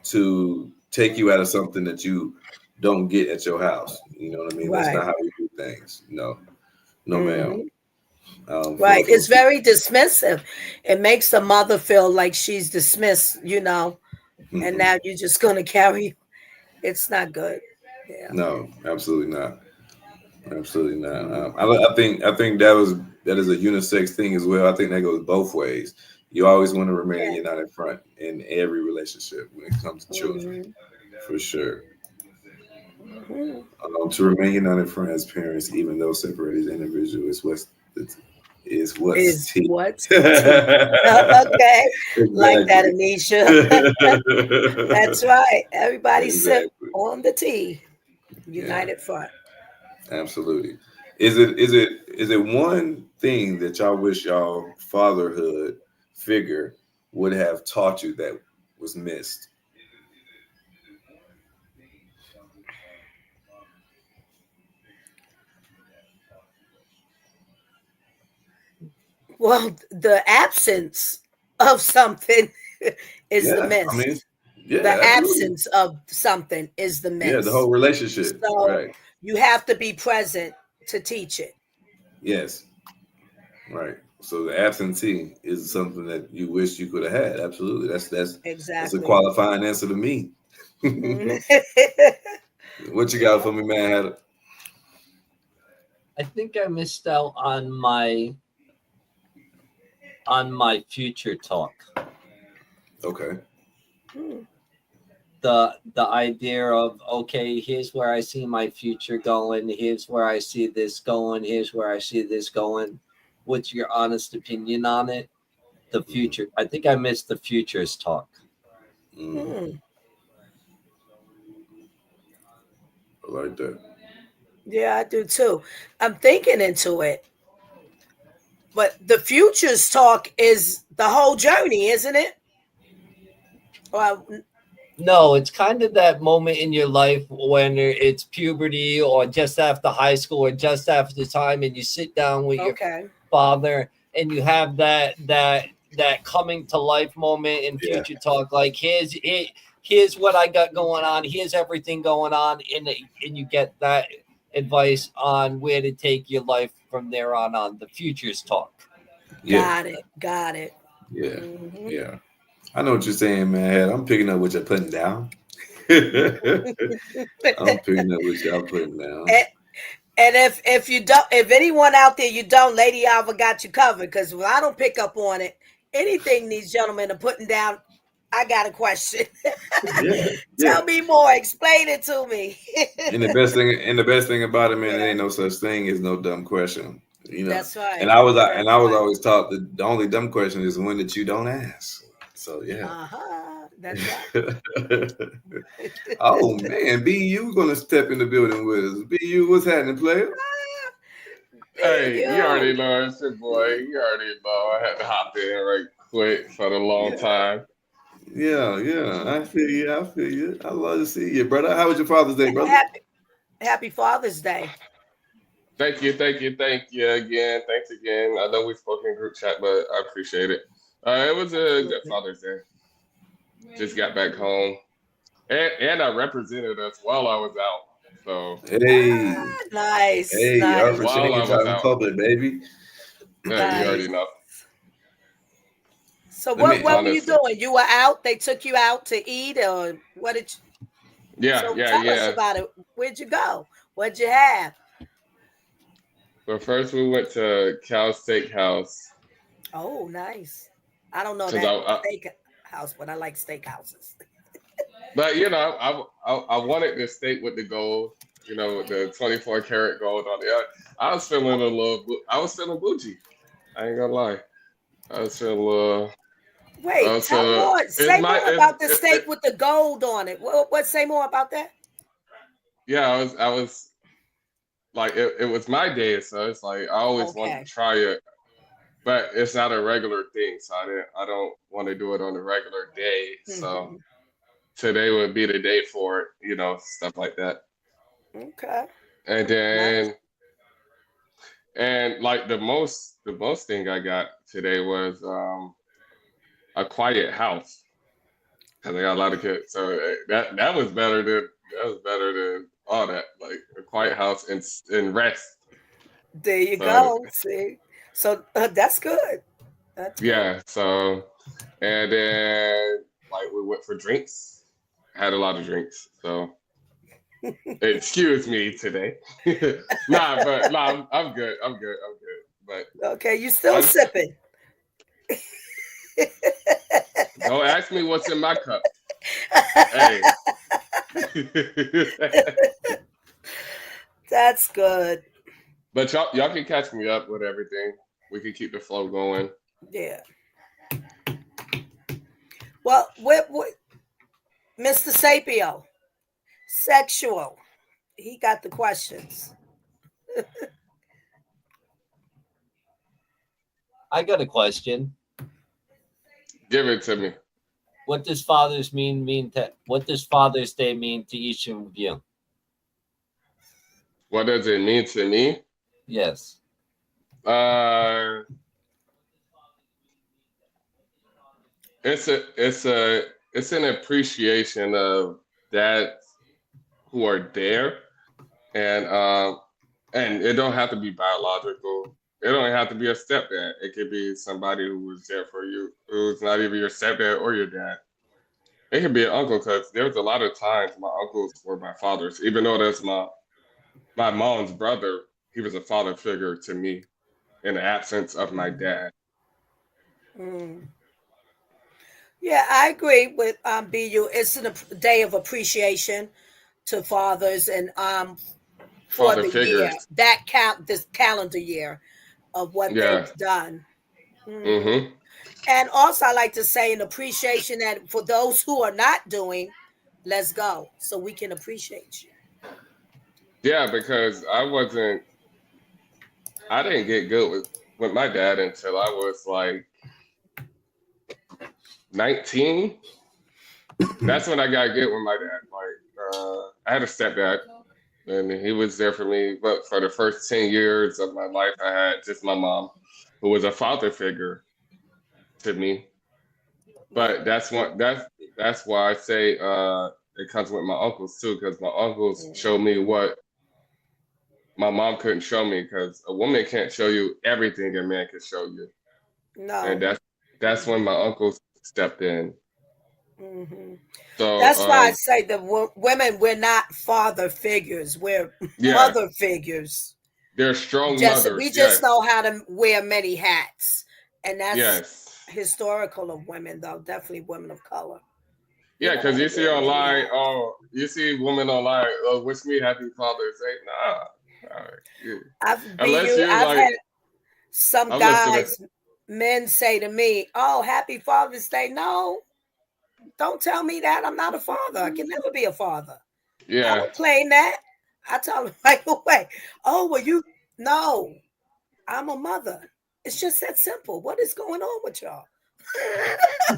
to take you out of something that you don't get at your house. You know what I mean? That's Right. not how we do things. No, no, ma'am. Mhm. For Right. It's very dismissive. It makes the mother feel like she's dismissed, and Mhm. now you're just going to carry. It's not good. Yeah. No, absolutely not. Absolutely not. Mhm. I think that is a unisex thing as well. I think that goes both ways. You always want to remain a Okay. united front in every relationship when it comes to children, Hmm. for sure. Hmm. To remain united front as parents, even though separated as individuals, is what's Is tea. what's tea. Exactly. Okay. Like that, Anisha. That's right. Everybody sip Exactly. on the tea. Yeah. United front. Absolutely. Is it one thing that y'all wish y'all fatherhood figure would have taught you that was missed? Well, the absence of something is the Yeah, I miss. mean, yeah, The absolutely. absence of something is the Yeah, the miss. whole relationship, So right? you have to be present to teach it. Yes, right. So the absentee is something that you wish you could have had. Absolutely, that's a Exactly. qualifying answer to me. Mhm. What you got Yeah. for me, man? I think I missed out on my future talk. Okay. Mm. The idea of, okay, here's where I see my future going, here's where I see this going, here's where I see this going. What's your honest opinion on it? The Mm, future. I think I missed the futures talk. mm, Mm. I like that. Yeah, I do too. I'm thinking into it, but the futures talk is the whole journey, isn't it? Well, No, it's kind of that moment in your life when it's puberty or just after high school or just after the time, and you sit down with your okay. father and you have that coming to life moment in Yeah. future talk. Like, here's what I got going on. Here's everything going on, and you get that advice on where to take your life from there on. The futures talk. Yeah. Got it. Got it. Yeah. Hmm. Yeah. I know what you're saying, man. I'm picking up what you're putting down. I'm picking up what y'all putting down. And, and if you don't, if anyone out there you don't, Lady Alva got you covered. Because when I don't pick up on it, anything these gentlemen are putting down, I got a question. Yeah, yeah. Tell me more. Explain it to me. And the best thing about it, man, it Yeah, ain't no such thing as no dumb question. that's And right. I That's was right. always taught that the only dumb question is one that you don't ask. So yeah. Uh huh. That's right. Oh man, BU gonna step in the building with us. BU, what's happening, player? Be Hey, you already you. know it's your boy. You already know I had to hop in right quick for the long Yeah, time. yeah, yeah. I feel you. I feel you. I love to see you, brother. How was your Father's Day, brother? Happy Father's Day. Thank you again. Thanks again. I know we spoke in group chat, but I appreciate it. It was a good Absolutely. Father's Day. Just got back home, and I represented us while I was out. So Hey, Nice. hey, y'all for Nice. while I change was out in out, public, baby. you already Nice. know. So Let me. what were you Honestly, doing? You were out. They took you out to eat, or what did? You, yeah, so yeah, tell us yeah. about it. Where'd you go? What'd you have? But first we went to Cal Steakhouse Oh, nice. I don't know because that steak house, but I like steak houses. but I wanted the steak with the gold, with the 24 karat gold on it. I was feeling a little, I was feeling bougie. I ain't gonna lie. I was feeling a little, I Wait, was tell feeling, more. it's Say my, more about the steak with the gold on it. What? Say more about that. yeah, I was like, it was my day. So it's like, I always wanted to Okay. try it, but it's not a regular thing. So I don't want to do it on a regular day. So Hmm. today would be the day for it, stuff like that. Okay. And Nice. then And like the most thing I got today was a quiet house because I got a lot of kids. So that was better than all that. Like a quiet house and rest. There you So go. See. So that's good. That's good. yeah. And then like we went for drinks. Had a lot of drinks. So Excuse me today. I'm good. I'm good. I'm good. But Okay, you still I sipping. don't ask me what's in my cup. Hey. That's good. But y'all can catch me up with everything. We can keep the flow going. Yeah. Well, what Mr. Sapio, sexual. He got the questions. I got a question. Give it to me. What does Father's mean to? What does Father's Day mean to each of you? What does it mean to me? Yes. Uh, it's an appreciation of dads who are there, and it don't have to be biological. It don't have to be a stepdad. It could be somebody who was there for you, who's not even your stepdad or your dad. It could be an uncle, because there was a lot of times my uncles were my fathers, even though that's my mom's brother. He was a father figure to me in the absence of my dad. Mm. Yeah, I agree with BU. It's a day of appreciation to fathers and for Father the year figures. that count this calendar year of what Yeah. they've done. Mhm. Mm-hmm. And also, I like to say an appreciation that for those who are not doing, let's go so we can appreciate you. Yeah, because I didn't get good with my dad until I was like 19. That's when I got good with my dad. Like, I had a stepdad, and he was there for me. But for the first 10 years of my life, I had just my mom, who was a father figure to me. But that's why I say it comes with my uncles too, because my uncles showed me what my mom couldn't show me, because a woman can't show you everything a man can show you, and No. that's when my uncles stepped in. Hmm. So That's why I say the women, we're not father figures, we're yeah, mother figures. they're strong Just we mothers. just Yes, know how to wear many hats, and that's yes, historical of women, though. Definitely women of color. You yeah. know Because how you to see wear many online, hats. oh, you see women online, oh, wish me happy Father's Day. Nah, yeah. Unless you're I've like, had some I looked at it. guys, men say to me, "Oh, happy Father's Day." No, don't tell me that. I'm not a father. I can never be a father. I Yeah, don't claim that. I tell them right away. Oh, well, you no, I'm a mother. It's just that simple. What is going on with y'all?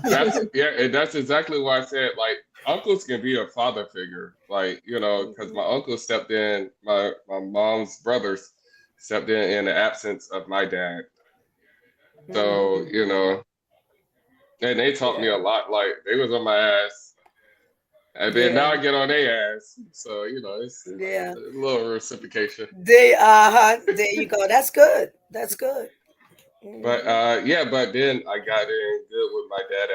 and that's exactly why I said, like, uncles can be a father figure, like, because my uncle stepped in, my mom's brothers stepped in the absence of my dad. So and they taught me a Yeah, lot. Like, they was on my ass, and then yeah, now I get on their ass. So it's yeah. a little reciprocation. There you go. That's good. That's good. But Hmm. yeah, but then I got in good with my dad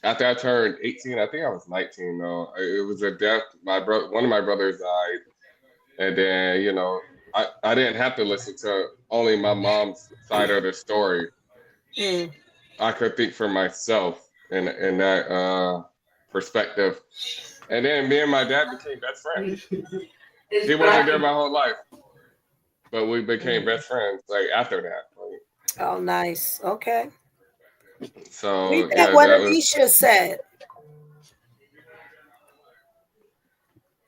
after I turned 18. I think I was 19 though. It was a death. One of my brothers died, and then I didn't have to listen to only my mom's side of the story. Mm. I could think for myself in that perspective. And then me and my dad became best friends. He wasn't there my whole life, but we became Mm. best friends like after that. Like, Oh, nice. Okay. Read so that yeah, what that was Anisha said.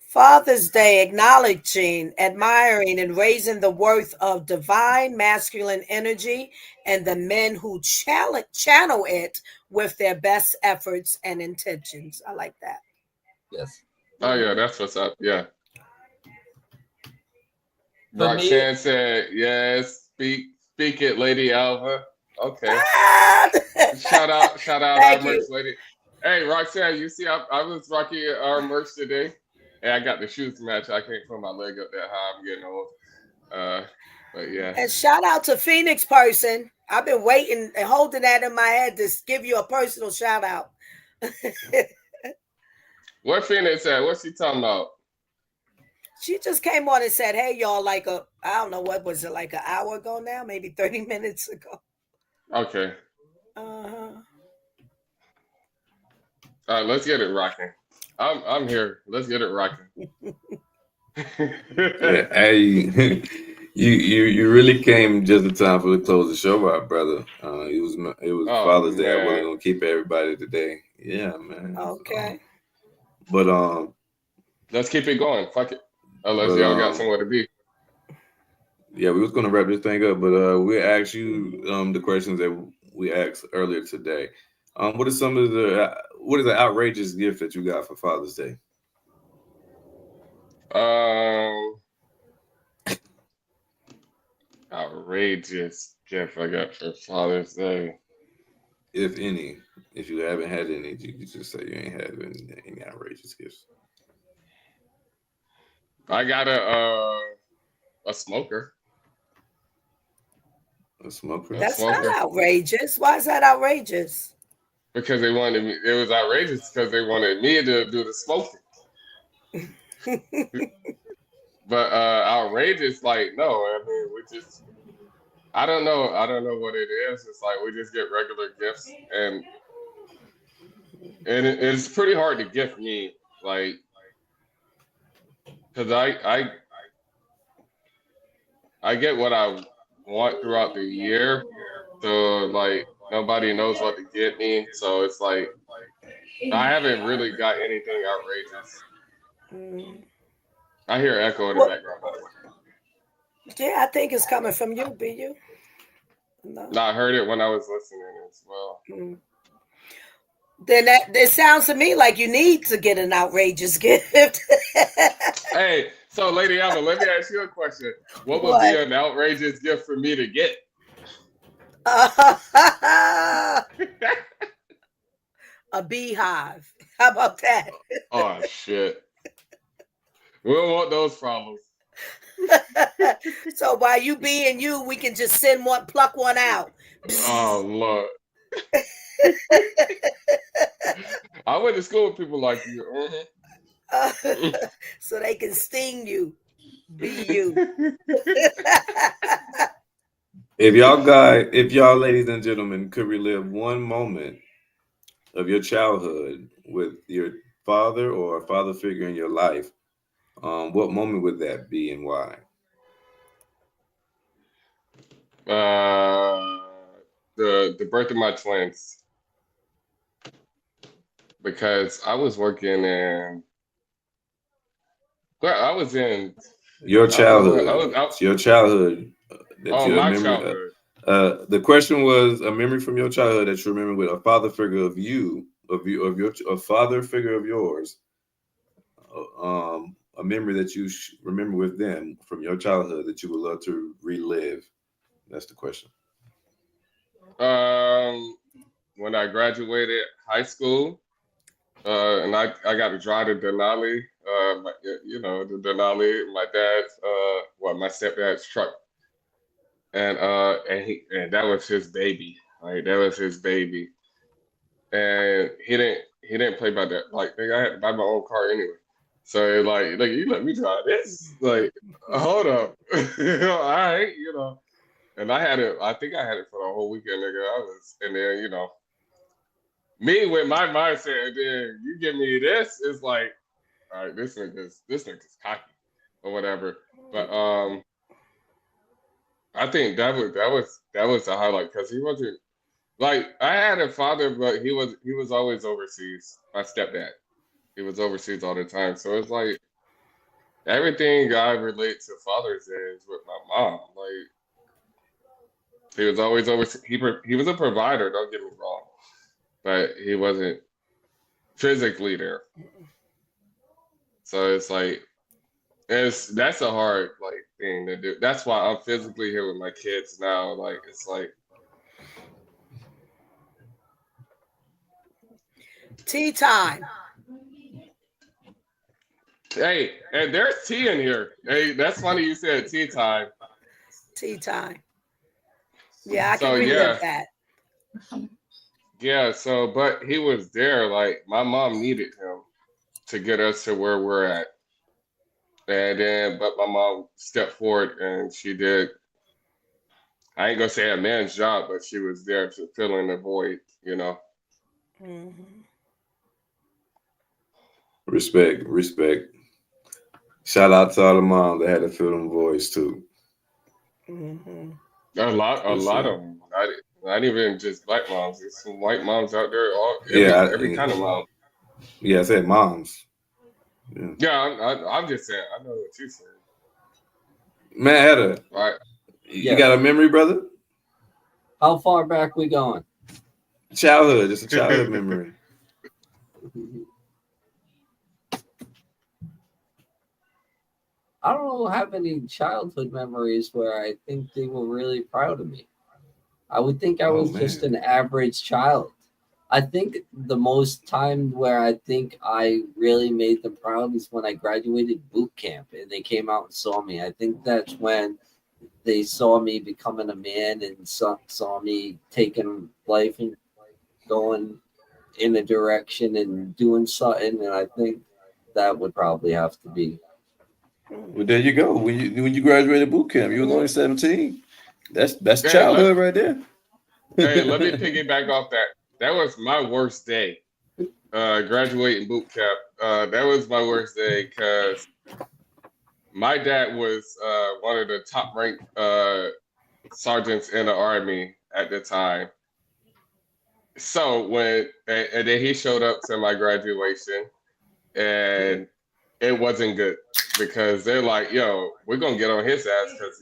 Father's Day, acknowledging, admiring, and raising the worth of divine masculine energy and the men who channel it with their best efforts and intentions. I like that. Yes. oh yeah, Mhm. that's what's up. Yeah. For me, Roxanne said, yes, speak it, Lady Alva. Okay. Ah! Shout out our Thank merch you. lady. Hey, Roxanne, you see I was rocking our merch today. Hey, I got the shoes to match. I can't put my leg up that high. I'm getting old. Uh, but yeah. And shout out to Phoenix person. I've been waiting and holding that in my head to give you a personal shout out. Where Phoenix at? What's she talking about? She just came on and said, "Hey, y'all!" I don't know what was it, like an hour ago now, maybe 30 minutes ago. Okay. Uh All right, let's get it rocking. I'm here. Let's get it rocking. Yeah, hey, you really came just in time for to close the show out, brother. It was Oh Father's Day. I wasn't man. gonna keep everybody today. Yeah, man. Okay. But Let's keep it going. Fuck it. Unless but y'all got somewhere to be. yeah, we was gonna wrap this thing up, but we asked you the questions that we asked earlier today. What is the outrageous gift that you got for Father's Day? Um, outrageous gift I got for Father's Day. If any, if you haven't had any, you could just say you ain't had any outrageous gifts. I got a smoker. A smoker. A That's not smoker. outrageous. Why is that outrageous? Because they wanted me. It was outrageous because they wanted me to do the smoking. But outrageous, like no. I mean, we just. I don't know. I don't know what it is. It's like we just get regular gifts, and it's pretty hard to gift me, like, because I get what I want throughout the year, so like nobody knows what to get me, so it's like I haven't really got anything outrageous. Mm. I hear echo in the Well, background, by the way. yeah, I think it's coming from you, BU. No. No, I heard it when I was listening as well. Mm. Then that it sounds to me like you need to get an outrageous gift. Hey, so Lady Alma, let me ask you a question. What would be What? an outrageous gift for me to get? A beehive. How about that? Oh shit. We don't want those problems. So while you being you, we can just pluck one out. Oh Lord. I went to school with people like you. So they can sting you. Be you. If y'all ladies and gentlemen could relive one moment of your childhood with your father or a father figure in your life, what moment would that be and why? uh, the birth of my twins, because I was working in. Well, I was in. Your I don't know what I childhood. was. It's your childhood that Oh, you my remember. childhood. The question was a memory from your childhood that you remember with a father figure of your a father figure of yours, a memory that you remember with them from your childhood that you would love to relive. That's the question. Um, when I graduated high school, and I got to drive the Denali. The Denali, my dad's, my stepdad's truck, and that was his baby. Like that was his baby, and he didn't play by that. Like nigga, I had to buy my own car anyway. So like you let me drive this. Like hold up, all right, And I had it. I think I had it for the whole weekend, nigga. And then me with my mindset, and then you give me this, it's like, all right, this nigga's cocky or whatever. But I think that was the highlight because he wasn't like I had a father, but he was always overseas. My stepdad, he was overseas all the time, so it's like everything I relate to Father's Day is with my mom. Like he was always overseas. He was a provider. Don't get me wrong, but he wasn't physically there. So it's like that's a hard like thing to do. That's why I'm physically here with my kids now. Like it's like Tea time. hey, and there's tea in here. Hey, that's funny you said tea time. Tea time. Yeah, I can So relive yeah, that. yeah. So but he was there. Like my mom needed him. to get us to where we're at. And then, but my mom stepped forward and she did. I ain't gonna say a man's job, but she was there to fill in the void. You know. Mm-hmm. Respect. Shout out to all the moms that had to fill them voids too. Mm-hmm. A For lot sure. of them. Not even just black moms. There's some white moms out there. All Yeah, every kind of mom. I said moms. Yeah. Yeah, I'm just saying. I know what you said. Man, Hedda, Right. you got a memory, brother? How far back we going? Childhood, just a childhood memory. I don't have any childhood memories where I think they were really proud of me. I would think I was just an average child. I think the most time where I think I really made them proud is when I graduated boot camp and they came out and saw me. I think that's when they saw me becoming a man and saw me taking life and going in a direction and doing something. And I think that would probably have to be. Well, there you go. When you graduated boot camp, you was only 17. That's Hey, childhood right there. let me piggyback off that. That was my worst day. Graduating boot camp. That was my worst day because my dad was one of the top ranked sergeants in the army at the time. So and then he showed up to my graduation and it wasn't good because they're like, "Yo, we're gonna get on his ass," because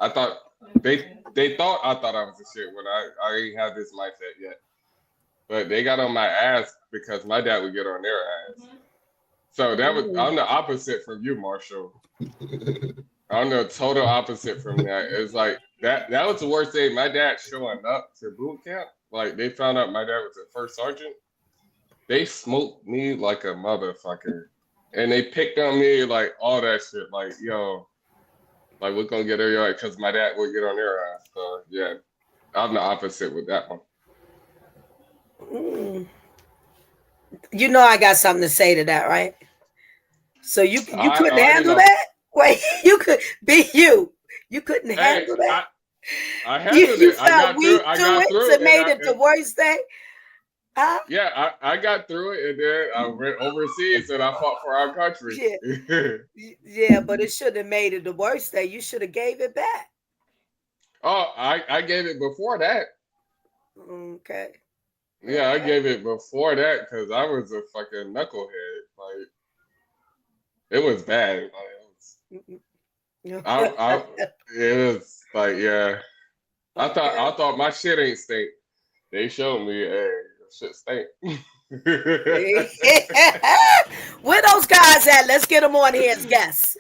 I thought they thought I thought I was the shit when I ain't have this mindset yet, but they got on my ass because my dad would get on their ass. So I'm the opposite from you, Marshall. I'm the total opposite from that. It's like that was the worst day. My dad showing up to boot camp, like they found out my dad was a first sergeant. They smoked me like a motherfucker. And they picked on me like all that shit. Like, yo, like we're gonna get her because my dad would get on their ass. So yeah, I'm the opposite with that one. You know I got something to say to that, right? So you I couldn't already handle know. that? Wait, you could be you. You couldn't Hey, handle that? I You, handled you it. felt weak I to got it, through so and made it the worst day? Huh? yeah, I got through it and then I went overseas and I fought for our country. Yeah. Yeah, but it should have made it the worst day. You should have gave it back. Oh, I gave it before that. Okay. Yeah, I Okay. gave it before that because I was a fucking knucklehead. Like it was bad. Like, it was like yeah. Okay. I thought my shit ain't stink. They showed me, hey, your shit stink. Where those guys at? Let's get them on here as guests.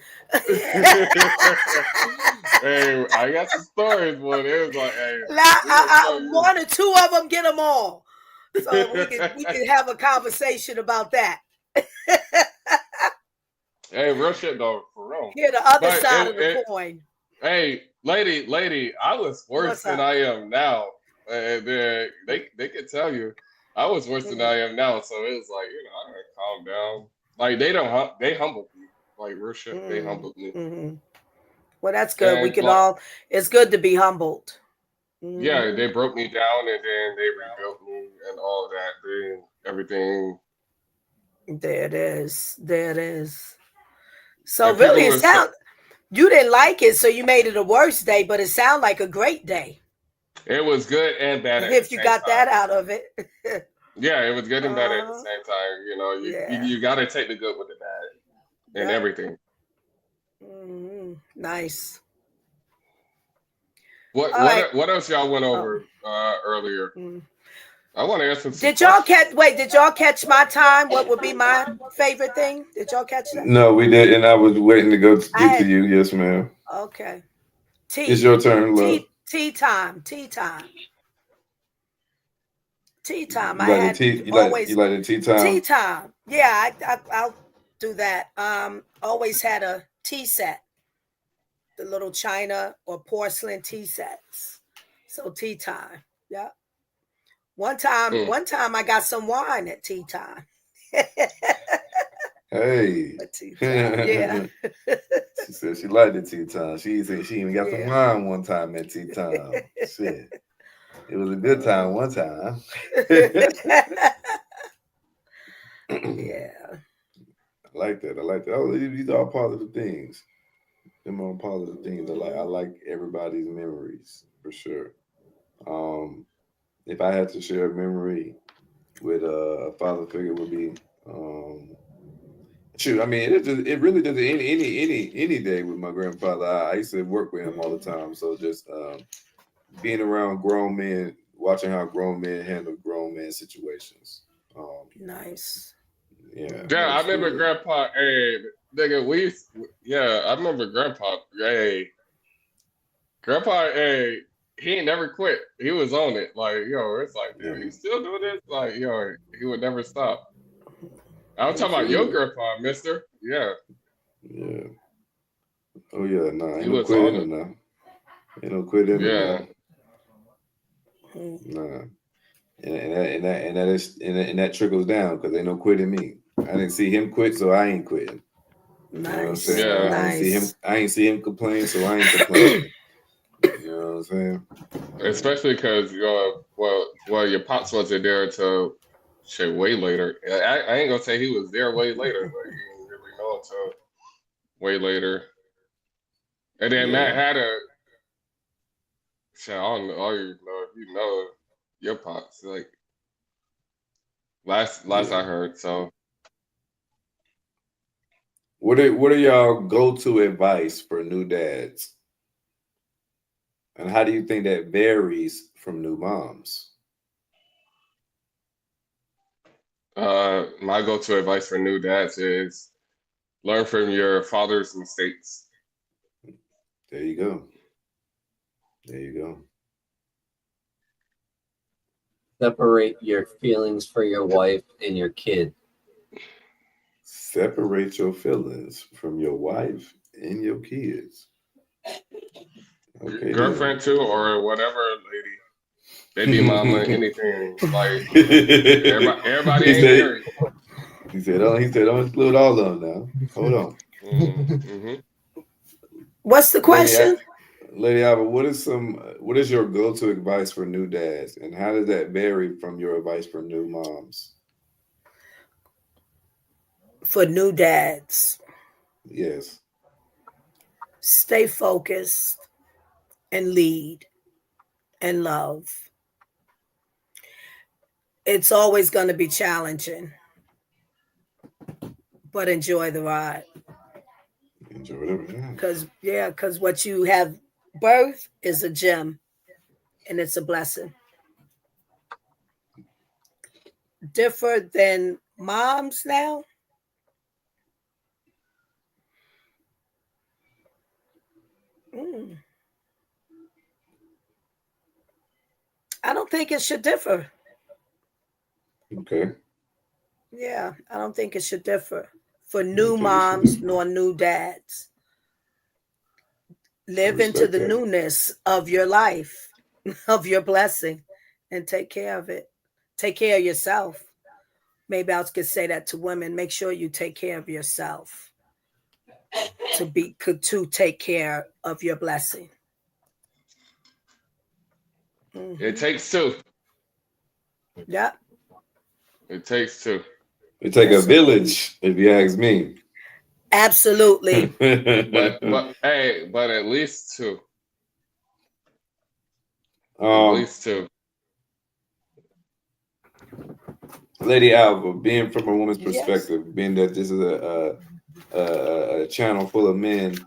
Hey, I got some stories, boy. It was like, hey, Now, we gonna show you. one or two of them, get them all, so we can have a conversation about that. Hey, real shit though, for real. Hear the other But side of the coin. hey, lady, I was worse What's than up? I am now. And they could tell you, I was worse than I am now. So it was like, I gotta calm down. Like they humbled me. Like real shit, they humbled me. Mm-hmm. Well, that's good. We And can like, all. It's good to be humbled. yeah, Mm-hmm. they broke me down and then they rebuilt me and all that. Everything. There it is. There it is. So And people really, it were so, sound you didn't like it, so you made it a worse day, but it sounded like a great day it was good and bad at the if you same got time. that out of it. Yeah, it was good and bad at the uh, same time. yeah. You got to take the good with the bad and Yep. everything. Mm-hmm. Nice. What All right. what else y'all went Oh. over earlier? Mm. I want to answer some Did y'all questions. catch? Wait, did y'all catch my time? What would be my favorite thing? Did y'all catch that? No, we did, and I was waiting to go I get to had. you. Yes, ma'am. Okay. It's Tea. your turn, love. Tea time. Tea time. Tea time. You I like the had tea? You always like the tea tea time? time. Yeah, I'll do that. Always had a tea set, the little china or porcelain tea sets. So tea time. Yeah. One Mm. time I got some wine at tea time. Hey. A tea time. Yeah. She said she liked the tea time. She said she even got some Yeah. wine one time at tea time. Shit. It was a good time one time. Yeah. I like that. I like that. Oh, these are all positive things. Them are positive things. I like everybody's memories for sure. Um, if I had to share a memory with a father figure, would be um, shoot. I mean, it really doesn't any day with my grandfather. I used to work with him all the time, so just being around grown men, watching how grown men handle grown man situations. Um, Nice. yeah, Yeah, I remember absolutely. Grandpa. Hey, nigga, yeah, I remember Grandpa. Hey, Grandpa. Hey, he ain't never quit. He was on it. Like, yo, it's like, Yeah, damn, you still doing this? Like, yo, he would never stop. I'm talking about your absolutely. grandpa, Mister. Yeah, Yeah. Oh yeah. Nah, he ain't no was quit in on him it. now. Ain't no quit in him now. Yeah, Mm. Nah. And that trickles down because ain't no quitting me. I didn't see him quit, so I ain't quitting. You know what I'm Nice. saying? yeah. Nice. I ain't see him complain, so I ain't complaining. You know what I'm saying? Especially because well, your pops wasn't there till shit way later. I ain't gonna say he was there way later, but he didn't really know until way later. And then Yeah. Matt had a shit. I don't know. I don't even know if you know your pops. Like last Yeah. I heard. So What are y'all go to advice for new dads? And how do you think that varies from new moms? my go-to advice for new dads is learn from your father's mistakes. There you go. There you go. Separate your feelings for your wife and your kid. Separate your feelings from your wife and your kids. Okay then. Girlfriend too, or whatever, lady, baby mama, anything. Like everybody he ain't said married. don't include all of them now. Hold on. Mm-hmm. What's the Lady question? Lady Alba, what is your go-to advice for new dads and how does that vary from your advice for new moms? For new dads, Yes. stay focused and lead and love. It's always going to be challenging, but enjoy the ride. Enjoy whatever. Yeah. Because what you have birth is a gem and it's a blessing. Different than moms now. Mm, I don't think it should differ. Okay. Yeah, I don't think it should differ for I don't new think it should moms do. nor new dads. I Live into respect the that. newness of your life, of your blessing, and take care of it. Take care of yourself. Maybe I could say that to women. Make sure you take care of yourself to take care of your blessing. It Hmm. takes two. Yep. It takes two. It take a Yes, indeed. village, if you ask me. Absolutely. But hey, but at least two. At um, least two. Lady Alva, being from a woman's Yes. perspective, being that this is a channel full of men,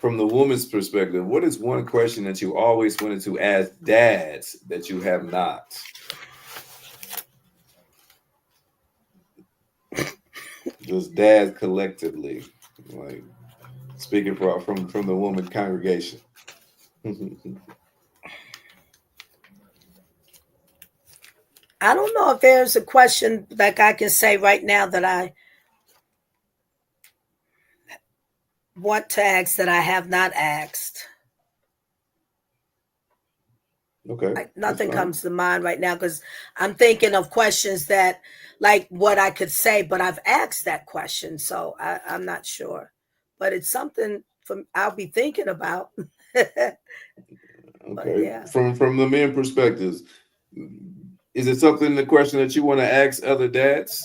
from the woman's perspective, what is one question that you always wanted to ask dads that you have not? Just dads collectively, like speaking from the woman congregation. I don't know if there's a question like I can say right now that I want to ask that I have not asked. Okay, Like that's nothing fine. comes to mind right now because I'm thinking of questions that, like what I could say, but I've asked that question, so I'm not sure. But it's something from I'll be thinking about. But Okay, yeah. from the men perspectives, is it something the question that you want to ask other dads?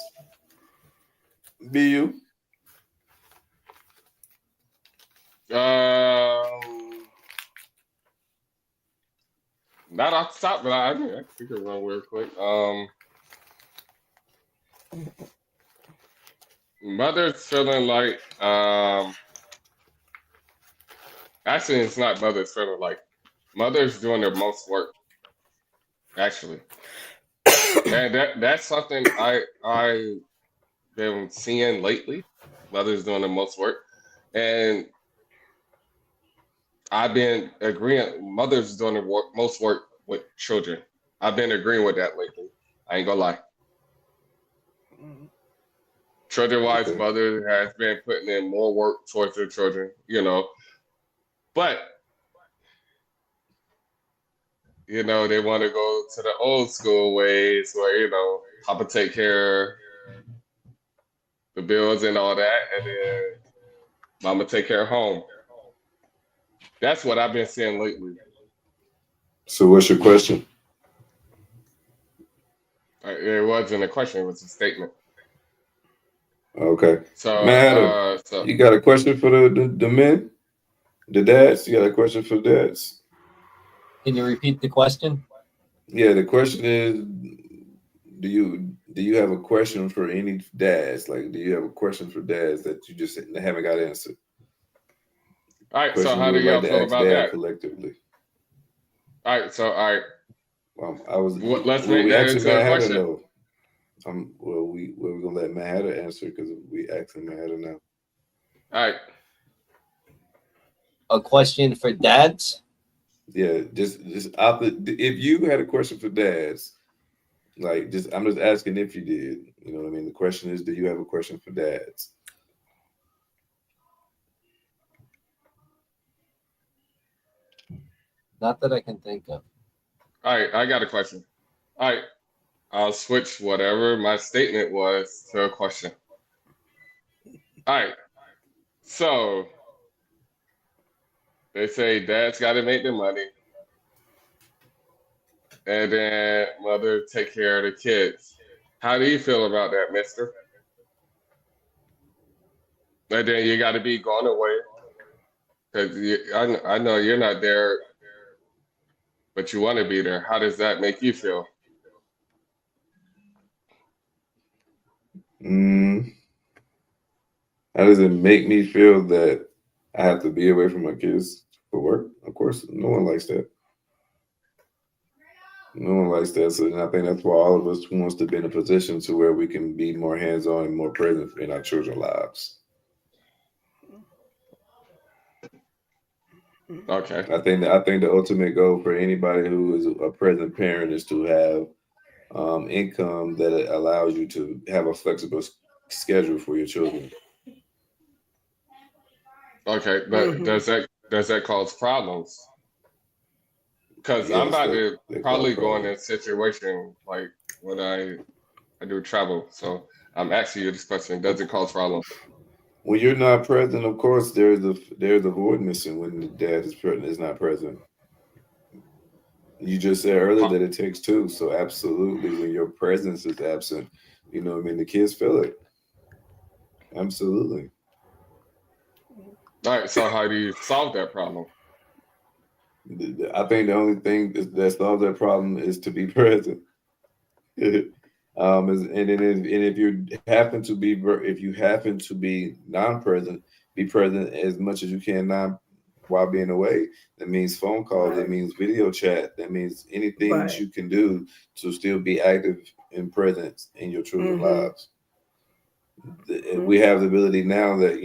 Be you? Um, Not off the top, but I think it run real quick. Mother's feeling like actually it's not mother's feeling like mother's doing the most work actually, and that's something I been seeing lately. Mother's doing the most work, and I've been agreeing. Mother's doing the most work with children. I've been agreeing with that lately. I ain't gonna lie. Children wise, Okay. mother has been putting in more work towards their children, but they want to go to the old school ways where Papa take care of the bills and all that, and then Mama take care of home. That's what I've been seeing lately. So, what's your question? It wasn't a question; it was a statement. Okay, So, Matter. You got a question for the men, the dads? You got a question for the dads? Can you repeat the question? Yeah, the question is, do you have a question for any dads? Like, do you have a question for dads that you just haven't got answered? all right. So, Question how you do would like y'all to feel ask about dad that? collectively. All right. So, all right. I was. Let's Well, make we that asking into a Mad Hatter question. though. Well, we're gonna let Mad Hatter answer because we asking Mad Hatter now. All right. A question for dads? Yeah, just out the, if you had a question for dads, like just I'm just asking if you did. You know what I mean? The question is, do you have a question for dads? Not that I can think of. All right. I got a question. All right. I'll switch whatever my statement was to a question. All right. So they say dad's got to make the money, and then mother take care of the kids. How do you feel about that, Mister? And then you got to be going away because I know you're not there, but you want to be there. How does that make you feel? Mm, how does it make me feel that I have to be away from my kids for work? Of course, no one likes that. No one likes that. So I think that's why all of us wants to be in a position to where we can be more hands-on and more present in our children's lives. Okay. I think the ultimate goal for anybody who is a present parent is to have income that allows you to have a flexible schedule for your children. Okay. But Mm-hmm. does that cause problems? Because I'm Yes, about that to that cause probably go in a problems. situation like when I do travel. So I'm asking you this question: does it cause problems? When you're not present, of course, there's a void missing when the dad is not present. You just said earlier that it takes two, so absolutely, when your presence is absent, what I mean, the kids feel it. Absolutely. All right. So how do you solve that problem? I think the only thing that solves that problem is to be present. And if you happen to be non-present, be present as much as you can non while being away. That means phone calls. That Right. means video chat. That means anything that Right. you can do to still be active and present in your children's Mm-hmm. lives. We have the ability now that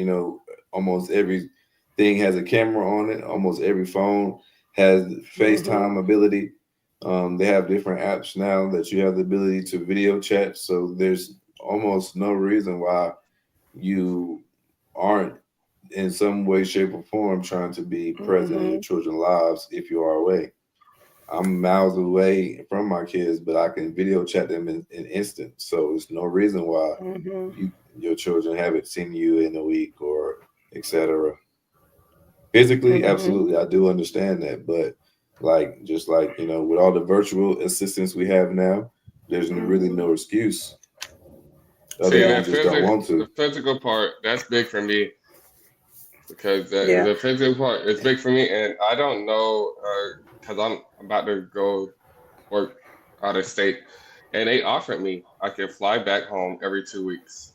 almost everything has a camera on it. Almost every phone has Mm-hmm. FaceTime ability. They have different apps now that you have the ability to video chat. So there's almost no reason why you aren't in some way, shape, or form trying to be present in Mm-hmm. your children's lives if you are away. I'm miles away from my kids, but I can video chat them in instant. So there's no reason why Mm-hmm. your children haven't seen you in a week or etc. Physically, Mm-hmm. absolutely, I do understand that, but like just like with all the virtual assistants we have now, there's really Mm-hmm. no excuse other See, than Yeah. we just don't want the to. physical part, that's big for me because Yeah. the physical part is big for me, and I don't know because I'm about to go work out of state, and they offered me I could fly back home every 2 weeks,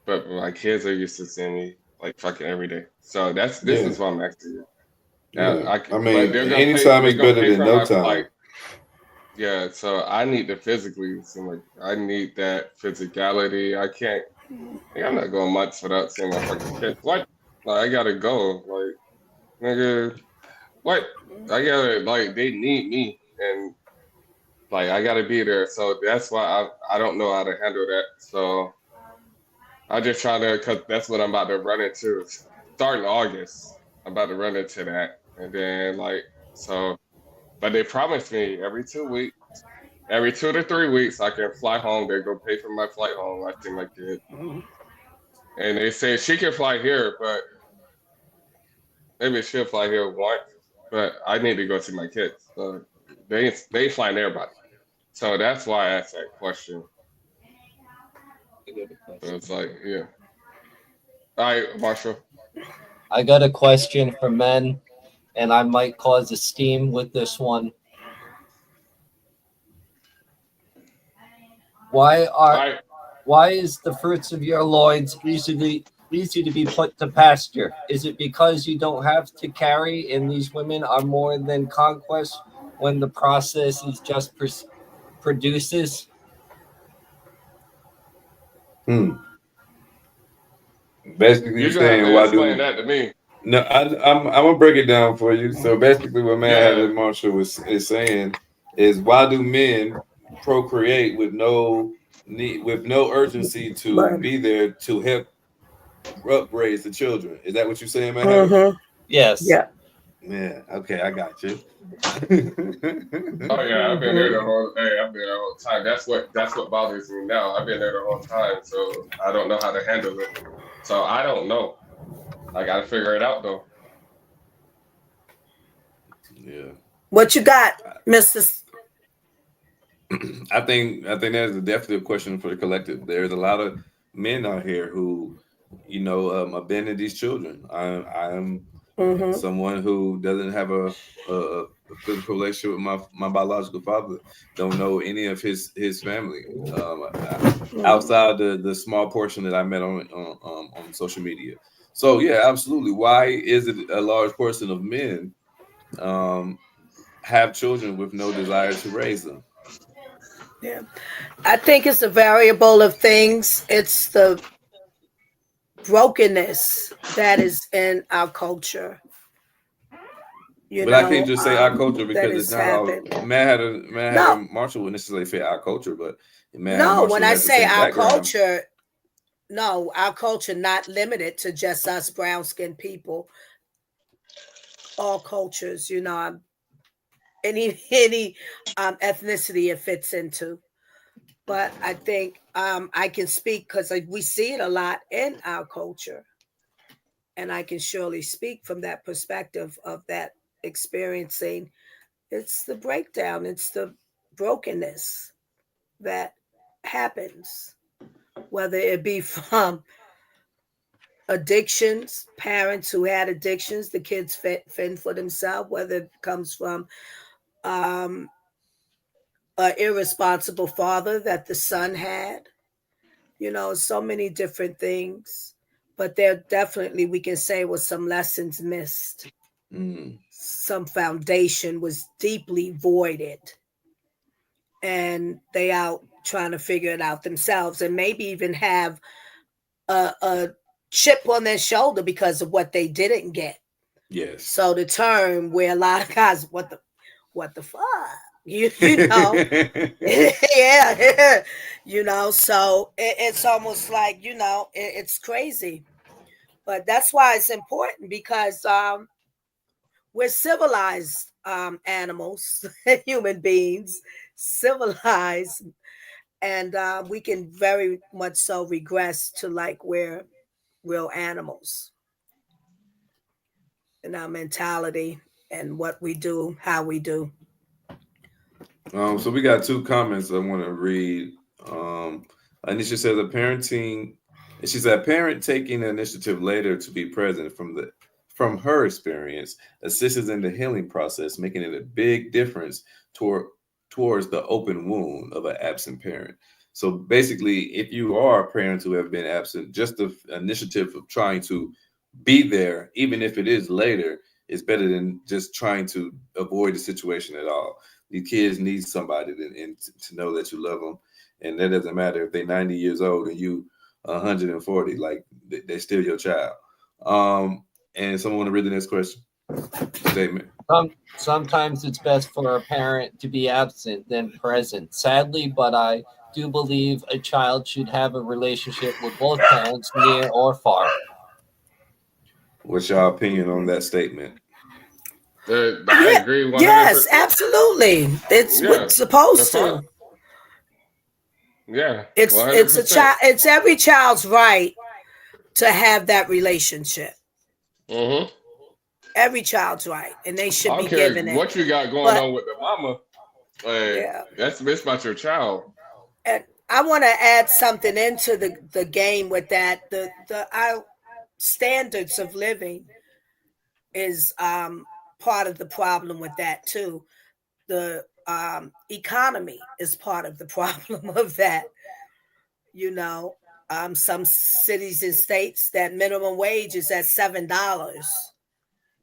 but my kids are used to seeing me like fucking every day. So this Yeah, is why I'm asking you. yeah. I But mean, anytime is they're gonna better pay than for no my flight. time. Yeah, so I need to physically seem like I need that physicality. I can't. Like, I'm not going months without seeing my fucking kids. What? Like I gotta go. Like nigga, what? I gotta like they need me and like I gotta be there. So that's why I don't know how to handle that. So I just try to cause that's what I'm about to run into. Starting August, I'm about to run into that, and then like so. But they promised me every 2 to 3 weeks, I can fly home. They go pay for my flight home. I see my kid, and they say she can fly here, but maybe she'll fly here once. But I need to go see my kids. So they flying everybody. So that's why I asked that question. I got a So question. it's like, yeah. All right, Marshall. I got a question for men, and I might cause a steam with this one. Why All are right. why is the fruits of your loins easy to be put to pasture? Is it because you don't have to carry, and these women are more than conquest when the process is just produces? Hmm. Basically You're gonna have saying to why explain do that to me. no? I'm gonna break it down for you. So basically, what Mad Yeah. Hatter Marshall is saying is why do men procreate with no need, with no urgency to Right. be there to help upraise the children? Is that what you're saying, Mad Hatter? Mm-hmm. Yes. Yeah. Yeah. Okay, I got you. Oh yeah, I've been there the Mm-hmm. whole day. I've been there the whole time. That's what bothers me now. I've been there the whole time, so I don't know how to handle it. So I don't know. I gotta figure it out though. Yeah. What you got, Mister? I think that's definitely a question for the collective. There's a lot of men out here who, abandon these children. I'm Mm-hmm. someone who doesn't have a physical relationship with my biological father. Don't know any of his family outside the small portion that I met on social media. So yeah, absolutely. Why is it a large portion of men um, have children with no desire to raise them? Yeah. I think it's a variable of things. It's the brokenness that is in our culture, But I can't just say our culture that because it's has not all. happened. Man had a No, Marshall wouldn't necessarily say our culture, but Man had a no, when Marshall I has the say same our background. culture, no, our culture not limited to just us brown skinned people, all cultures, any ethnicity it fits into. But I think I can speak because we see it a lot in our culture, and I can surely speak from that perspective of that experiencing. It's the breakdown, it's the brokenness that happens, whether it be from addictions, parents who had addictions, the kids fend for themselves, whether it comes from um, an irresponsible father that the son had, so many different things. But there definitely, we can say, was some lessons missed. Mm, Some foundation was deeply voided, and they out trying to figure it out themselves, and maybe even have a chip on their shoulder because of what they didn't get. yes. So the term where a lot of guys, what the fuck, you know, yeah, So it's almost like it's crazy, but that's why it's important because we're civilized animals, human beings, civilized, and we can very much so regress to like we're real animals in our mentality and what we do, how we do. So we got two comments I want to read. Anisha says a parenting. She said a parent taking the initiative later to be present from her experience assists in the healing process, making it a big difference toward towards the open wound of an absent parent. So basically, if you are a parent who have been absent, just the initiative of trying to be there, even if it is later, is better than just trying to avoid the situation at all. These kids need somebody to know that you love them, and that doesn't matter if they're 90 years old and you 140. Like they're still your child. And someone want to read the next question statement. Sometimes it's best for a parent to be absent than present. Sadly, but I do believe a child should have a relationship with both parents, near or far. What's your opinion on that statement? I Yeah, agree yes, 100%. absolutely. It's Yeah, what's the supposed fun. to. Yeah, It's a 100%. child. It's every child's right to have that relationship. Mm-hmm. Every child's right, and they I should don't be care given it. what you got going But on with the mama. Like yeah, that's it's about your child. and I want to add something into the game with that. The our standards of living is part of the problem with that too. The economy is part of the problem of that. You know, some cities and states that minimum wage is at $7,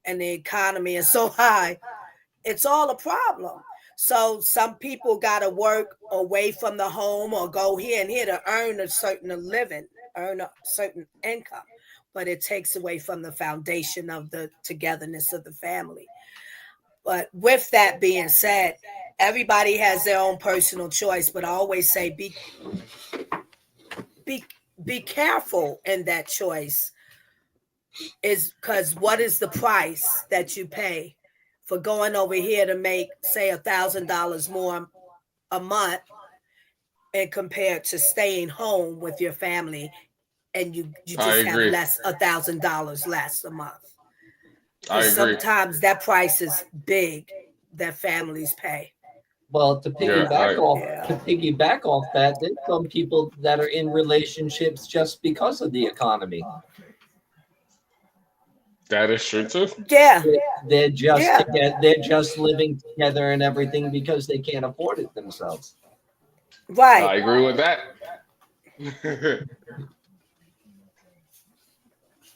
and the economy is so high. It's all a problem. So some people got to work away from the home or go here and here to earn a certain living, earn a certain income, but it takes away from the foundation of the togetherness of the family. But with that being said, everybody has their own personal choice. But I always say be be careful in that choice, is because what is the price that you pay for going over here to make say $1,000 more a month and compared to staying home with your family, and you I just have agree. less $1,000 less a month, I because agree. sometimes that price is big that families pay. Well, Yeah, I Yeah. to piggyback off that, there's some people that are in relationships just because of the economy. that is true too. Yeah. They're just Yeah. together. They're just living together and everything because they can't afford it themselves. Right. I agree with that.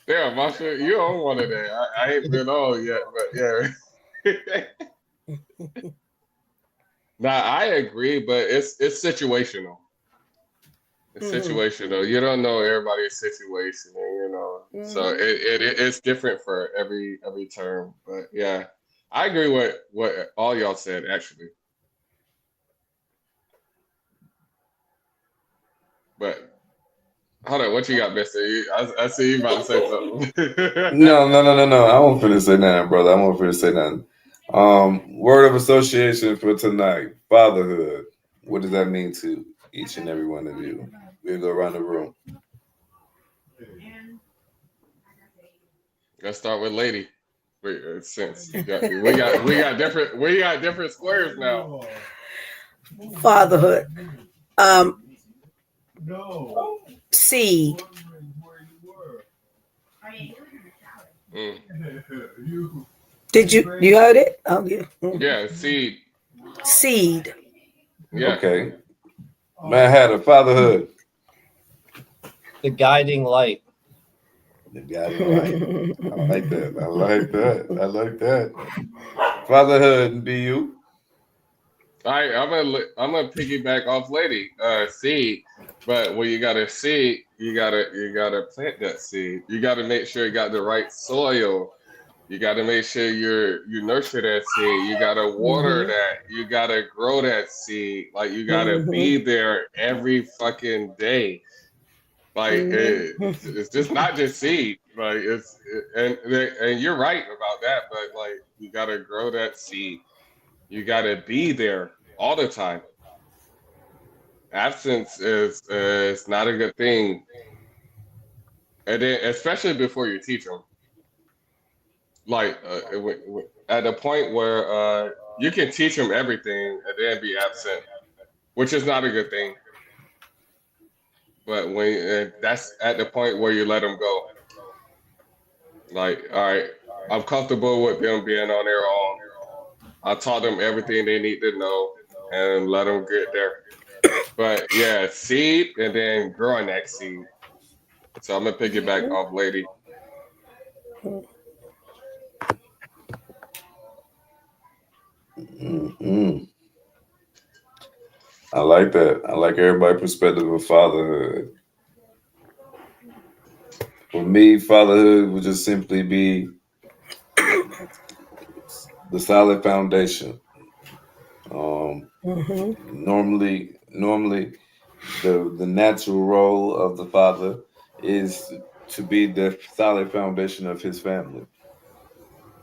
Yeah, my shit, you on one of that. I ain't been on yet, but yeah. Nah, I agree, but it's situational. It's Mm-hmm. situational. You don't know everybody's situation, and so Mm-hmm. it's different for every term. But yeah, I agree with what all y'all said actually. But hold on, what you got, Mister? I see you about to say something. No. I won't finna say nothing, brother. I won't finna say nothing. Word of association for tonight: fatherhood. What does that mean to each and every one of you? We'll go around the room. Let's start with lady. Wait, since you got we got different squares now. Fatherhood. Um, seed. Mm. Did you heard it? Oh yeah. Yeah, seed. Seed. Yeah, Okay. Man had a fatherhood. The guiding light. The guy right. I like that. I like that. I like that. Fatherhood be you. All right, I'm gonna piggyback off lady. Seed, but when you got a seed, you gotta plant that seed. You gotta make sure you got the right soil. You gotta make sure you nurture that seed. You gotta water Mm-hmm. that. You gotta grow that seed. Like you gotta Mm-hmm. be there every fucking day. Like Mm-hmm. it's just not just seed. Like and you're right about that, but like you gotta grow that seed. You gotta be there all the time. Absence is not a good thing, and then especially before you teach them. Like at the point where you can teach them everything and then be absent, which is not a good thing. But when that's at the point where you let them go, like, all right, I'm comfortable with them being on their own. I taught them everything they need to know and let them get there. But yeah, seed and then growing that seed. So I'm gonna piggyback off Lady. Mm-hmm. I like that. I like everybody's perspective of fatherhood. For me, fatherhood would just simply be the solid foundation. Um, Mm-hmm. normally, the natural role of the father is to be the solid foundation of his family.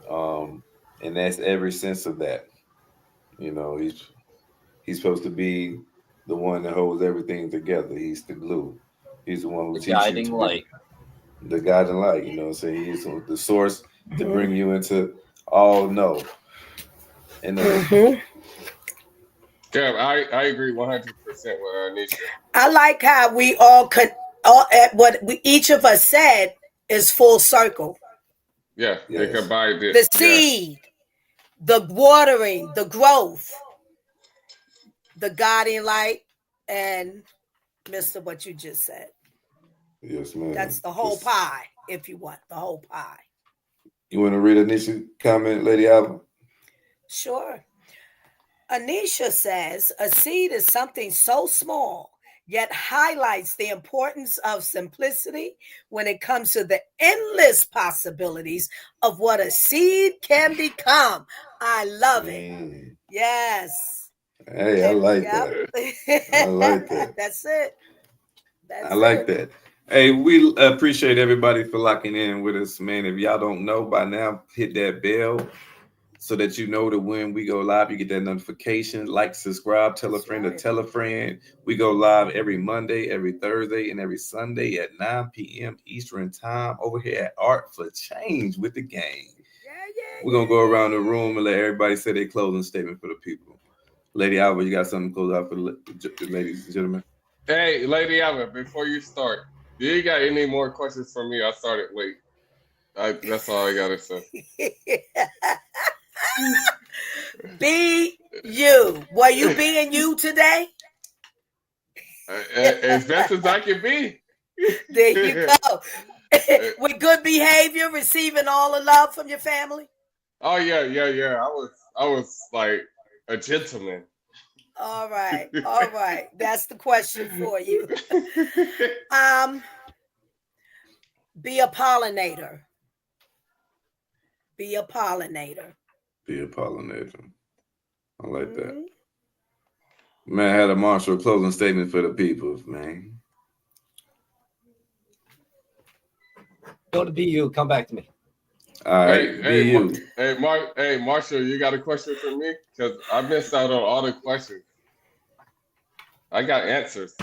Um, and that's every sense of that. You know, he's supposed to be the one that holds everything together. He's the glue. He's the one who The teaches you guiding to be light. the guiding light. You know what I'm saying? He's the source to Mm-hmm. bring you into all know and Mm-hmm. understand. Yeah, I agree 100% with Anisha. I like how we all could all at what we each of us said is full circle. Yeah, it Yes. combined it. The Yeah. seed, the watering, the growth, the guiding light, and Mr. What you just said. Yes, That's ma'am. the whole pie, if you want the whole pie. You want to read Anisha comment, Lady Alva? Sure. Anisha says a seed is something so small, yet highlights the importance of simplicity when it comes to the endless possibilities of what a seed can become. I love it. Mm. Yes. Hey, I And like yep. that. I like that. That's it. I That's like it. that. Hey, we appreciate everybody for locking in with us, man. If y'all don't know by now, hit that bell so that you know that when we go live, you get that notification. Like, subscribe, tell a That's friend to right. tell a friend. We go live every Monday, every Thursday, and every Sunday at 9 p.m. Eastern Time over here at Art for Change with the gang. Yeah, yeah, We're gonna yeah, go around the yeah. room and let everybody say their closing statement for the people. Lady Alva, you got something to close out for the ladies and gentlemen? Hey, Lady Allen, before you start, do you got any more questions for me? I started late. That's all I gotta say. Be you. Were you being you today? As best as I can be. There you go. With good behavior, receiving all the love from your family. Oh yeah, yeah, yeah. I was like a gentleman. All right. All right. That's the question for you. Um, be a pollinator. Be a pollinator. Be a pollinator. I like that. Mhm. Man, I had a Marshall closing statement for the people, man. Go to BU. Come back to me. All Hey, right, be hey, you. Hey, Marshall, you got a question for me? Because I missed out on all the questions. I got answers.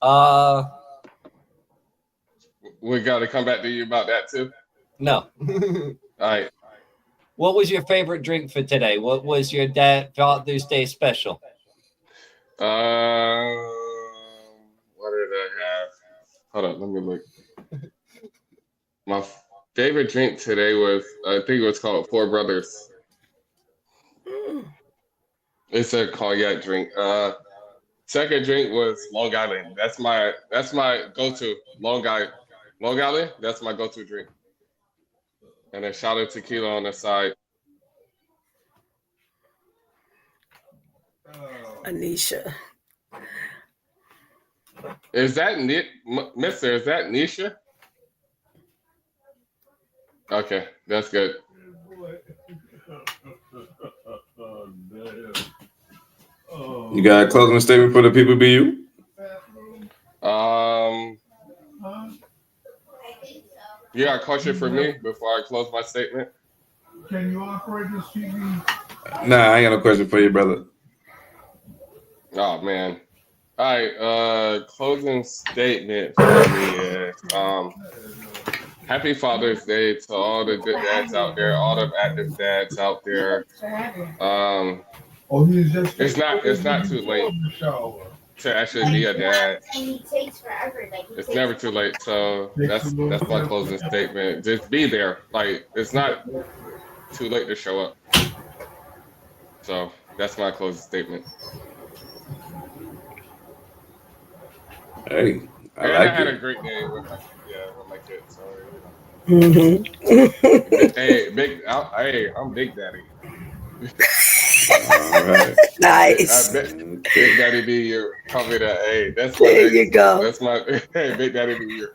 Uh, We got to come back to you about that too. no. All right. What was your favorite drink for today? What was your dad Father's Day special? What did I have? Hold on, let me look. My favorite drink today was, I think it was called Four Brothers. Mm. It's a cognac drink. Second drink was Long Island. That's my go-to. Long Island. That's my go-to drink. And a shot of tequila on the side. Anisha. Is that Mister? Is that Nisha? Okay, that's good. You got a closing statement for the people, be you? Um, You got a question for me before I close my statement? Can you operate this TV? Nah, I ain't got no question for you, brother. Oh man. All right. Closing statement for me is Happy Father's Day to all the good dads out there, all the active dads out there. Oh, he's just It's not too late the shower. to actually be a dad. It's never too late. So that's my closing statement. Just be there. Like it's not too late to show up. So that's my closing statement. Hey, I And I like had a it. great day with my kids. So Mhm. hey, hey, I'm Big Daddy. All right. Nice. Big Okay. Daddy be your probably that. Hey, that's my There you next. go. That's my hey, Big Daddy be your.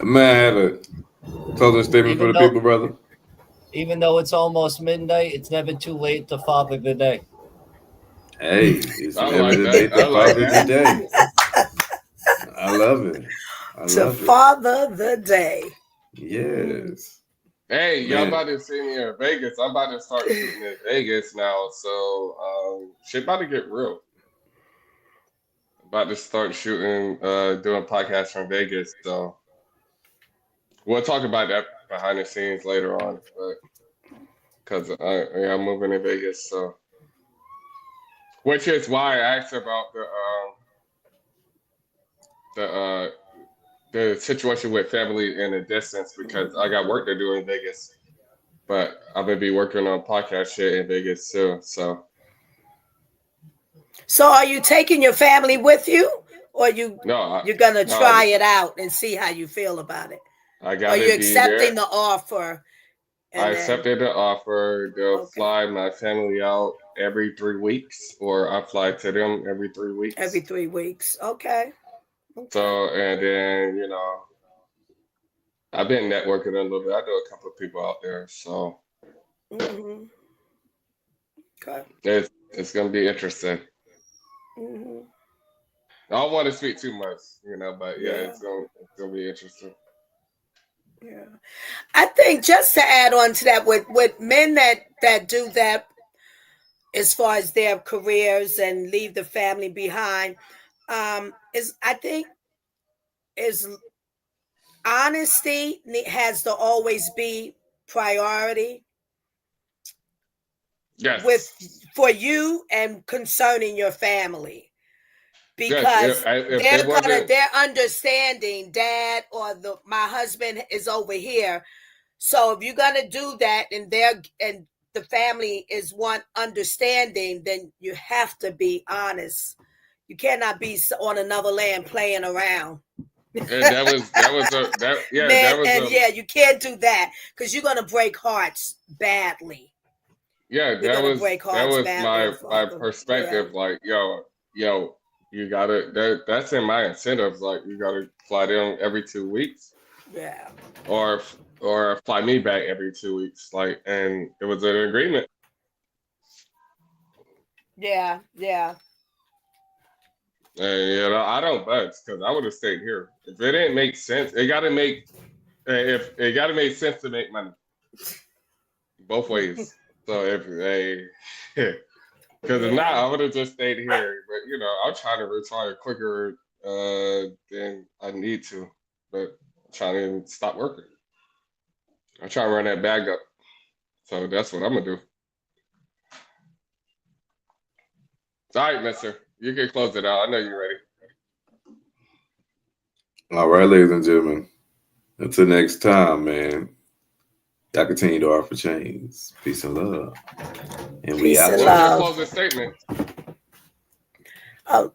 Man, I have a closing statement for Even the though people, brother. even though it's almost midnight, it's never too late to father the day. Hey, it's I never like the that. late to I like father that. today. I love it. I To love it. father the day. Yes. Hey, y'all Man, about to see me in Vegas. I'm about to start shooting in Vegas now. So shit about to get real. About to start shooting, doing podcasts from Vegas. So we'll talk about that behind the scenes later on. But because I'm moving to Vegas, so which is why I asked about the the situation with family in the distance because I got work to do in Vegas, but I'm gonna be working on podcast shit in Vegas too. So So are you taking your family with you, or no, you're gonna no, try it out and see how you feel about it? I Are gotta you be there. accepting the offer I and then accepted the offer. They'll okay, fly my family out every 3 weeks, or I fly to them every three every weeks. 3 weeks? Okay. Okay. So and then I've been networking a little bit. I know a couple of people out there, so Hmm. Okay. it's gonna be interesting. Hmm. I don't want to speak too much, but yeah, Yeah. it's gonna be interesting. Yeah. I think just to add on to that, with men that do that as far as their careers and leave the family behind, is I think is honesty has to always be priority with Yes, for you and concerning your family, yes. because If they wasn't, they're understanding dad or the my husband is over here. So if you're gonna do that and the family is one understanding, then you have to be honest. You cannot be on another land playing around. and that was a that yeah Man, that was and a yeah, you can't do that because you're gonna break hearts badly. yeah You're gonna break that hearts was badly, my Father. Yeah, perspective. Like yo, you gotta that's in my incentives. Like you gotta fly them every 2 weeks, yeah, or fly me back every 2 weeks. Like, and it was an agreement. yeah, yeah. And I don't budge because I would have stayed here if it didn't make sense. It got to make if it got to make sense to make money both ways. So if they, because if not, Yeah. I would have just stayed here. But I'm trying to retire quicker than I need to. But I'm trying to stop working. I'm trying to run that bag up. So that's what I'm gonna do. All right, Mister, you can close it out. I know you're ready. all right, ladies and gentlemen. Until next time, man. Y'all continue to offer chains. Peace and love. And we Peace out and What's you. your love. closing statement? Oh,